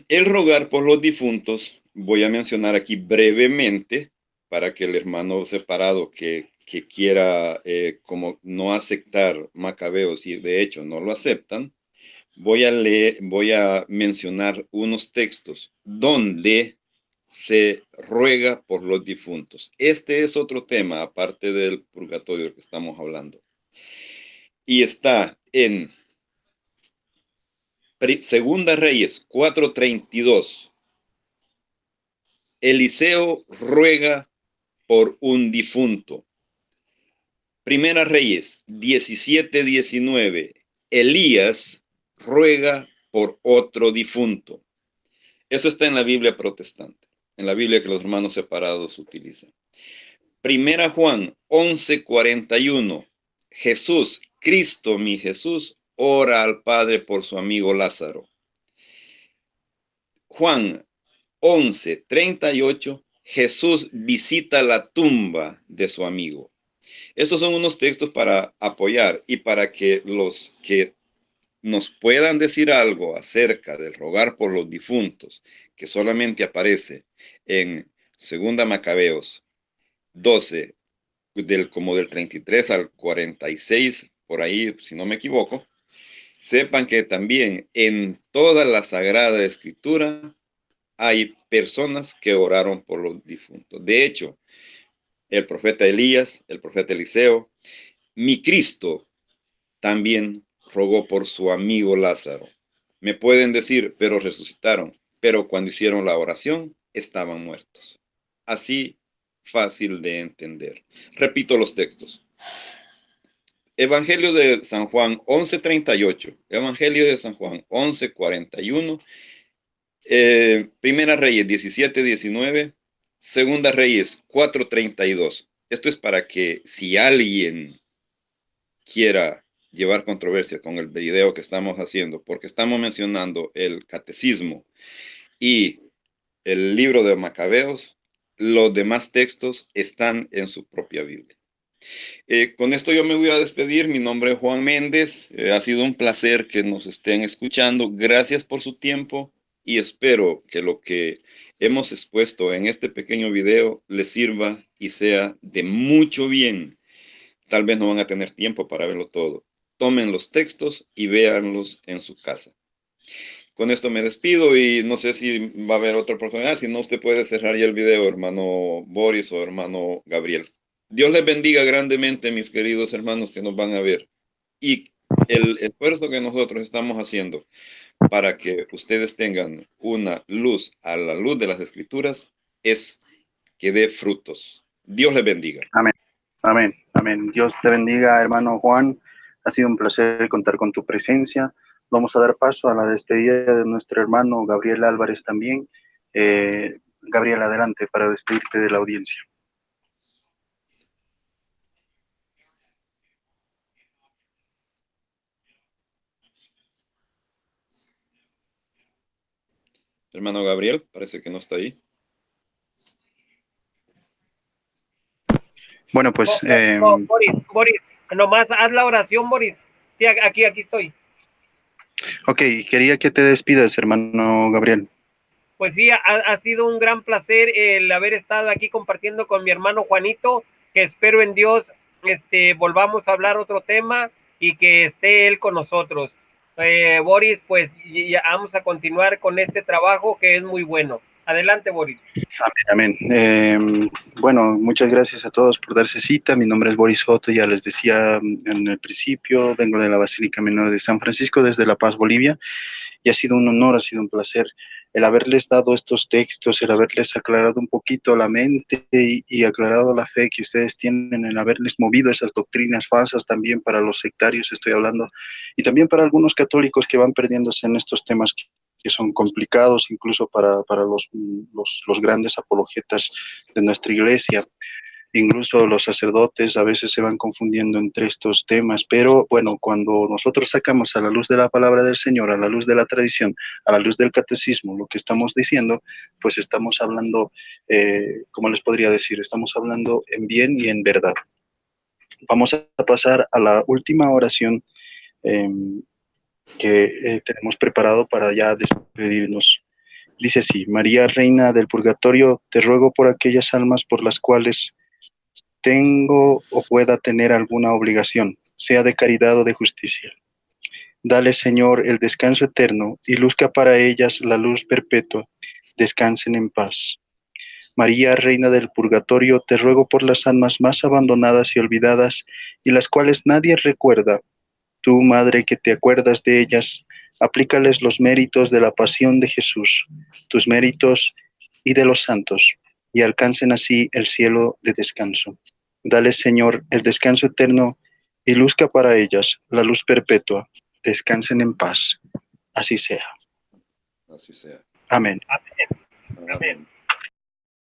El rogar por los difuntos, voy a mencionar aquí brevemente, para que el hermano separado que quiera como no aceptar Macabeos, y de hecho no lo aceptan, voy a mencionar unos textos donde se ruega por los difuntos. Este es otro tema, aparte del purgatorio que estamos hablando. Y está en Segunda Reyes 4:32. Eliseo ruega por un difunto. Primera Reyes 17:19. Elías ruega por otro difunto. Eso está en la Biblia protestante, en la Biblia que los hermanos separados utilizan. Primera Juan 11:41. Jesús, Cristo mi Jesús, ora al Padre por su amigo Lázaro. Juan 11:38. Jesús visita la tumba de su amigo. Estos son unos textos para apoyar y para que los que nos puedan decir algo acerca del rogar por los difuntos, que solamente aparece en Segunda Macabeos 12, como del 33 al 46, por ahí, si no me equivoco, sepan que también en toda la Sagrada Escritura hay personas que oraron por los difuntos. De hecho, el profeta Elías, el profeta Eliseo, mi Cristo también rogó por su amigo Lázaro. Me pueden decir, pero resucitaron. Pero cuando hicieron la oración, estaban muertos. Así fácil de entender. Repito los textos. Evangelio de San Juan 11:38. Evangelio de San Juan 11:41. Primera Reyes 17:19. Segunda Reyes 4:32. Esto es para que si alguien quiera llevar controversia con el video que estamos haciendo, porque estamos mencionando el catecismo y el libro de Macabeos, los demás textos están en su propia Biblia. Con esto yo me voy a despedir. Mi nombre es Juan Méndez. Ha sido un placer que nos estén escuchando. Gracias por su tiempo y espero que lo que hemos expuesto en este pequeño video les sirva y sea de mucho bien. Tal vez no van a tener tiempo para verlo todo. Tomen los textos y véanlos en su casa. Con esto me despido y no sé si va a haber otra oportunidad. Si no, usted puede cerrar ya el video, hermano Boris o hermano Gabriel. Dios les bendiga grandemente, mis queridos hermanos que nos van a ver. Y el esfuerzo que nosotros estamos haciendo para que ustedes tengan una luz a la luz de las Escrituras es que dé frutos. Dios les bendiga. Amén, amén, amén. Dios te bendiga, hermano Juan. Ha sido un placer contar con tu presencia. Vamos a dar paso a la despedida de nuestro hermano Gabriel Álvarez también. Gabriel, adelante para despedirte de la audiencia. Hermano Gabriel, parece que no está ahí. Bueno, pues Boris, nomás haz la oración, Boris. Sí, aquí estoy. ok, quería que te despidas, hermano Gabriel. Pues sí, ha sido un gran placer el haber estado aquí compartiendo con mi hermano Juanito, que espero en Dios volvamos a hablar otro tema y que esté él con nosotros. Boris, pues ya vamos a continuar con este trabajo que es muy bueno. Adelante, Boris. Amén. Bueno, muchas gracias a todos por darse cita. Mi nombre es Boris Soto, ya les decía en el principio, vengo de la Basílica Menor de San Francisco, desde La Paz, Bolivia, y ha sido un honor, ha sido un placer el haberles dado estos textos, el haberles aclarado un poquito la mente y aclarado la fe que ustedes tienen, el haberles movido esas doctrinas falsas también para los sectarios, estoy hablando, y también para algunos católicos que van perdiéndose en estos temas que son complicados, incluso para los grandes apologetas de nuestra iglesia. Incluso los sacerdotes a veces se van confundiendo entre estos temas, pero bueno, cuando nosotros sacamos a la luz de la palabra del Señor, a la luz de la tradición, a la luz del catecismo, lo que estamos diciendo, pues estamos hablando, ¿cómo les podría decir? Estamos hablando en bien y en verdad. Vamos a pasar a la última oración eh, que tenemos preparado para ya despedirnos. Dice así: María, Reina del Purgatorio, te ruego por aquellas almas por las cuales tengo o pueda tener alguna obligación, sea de caridad o de justicia. Dale, Señor, el descanso eterno y luzca para ellas la luz perpetua. Descansen en paz. María, Reina del Purgatorio, te ruego por las almas más abandonadas y olvidadas y las cuales nadie recuerda. Tú, Madre, que te acuerdas de ellas, aplícales los méritos de la pasión de Jesús, tus méritos y de los santos, y alcancen así el cielo de descanso. Dale, Señor, el descanso eterno y luzca para ellas la luz perpetua. Descansen en paz. Así sea. Así sea. Amén. Amén. Amén.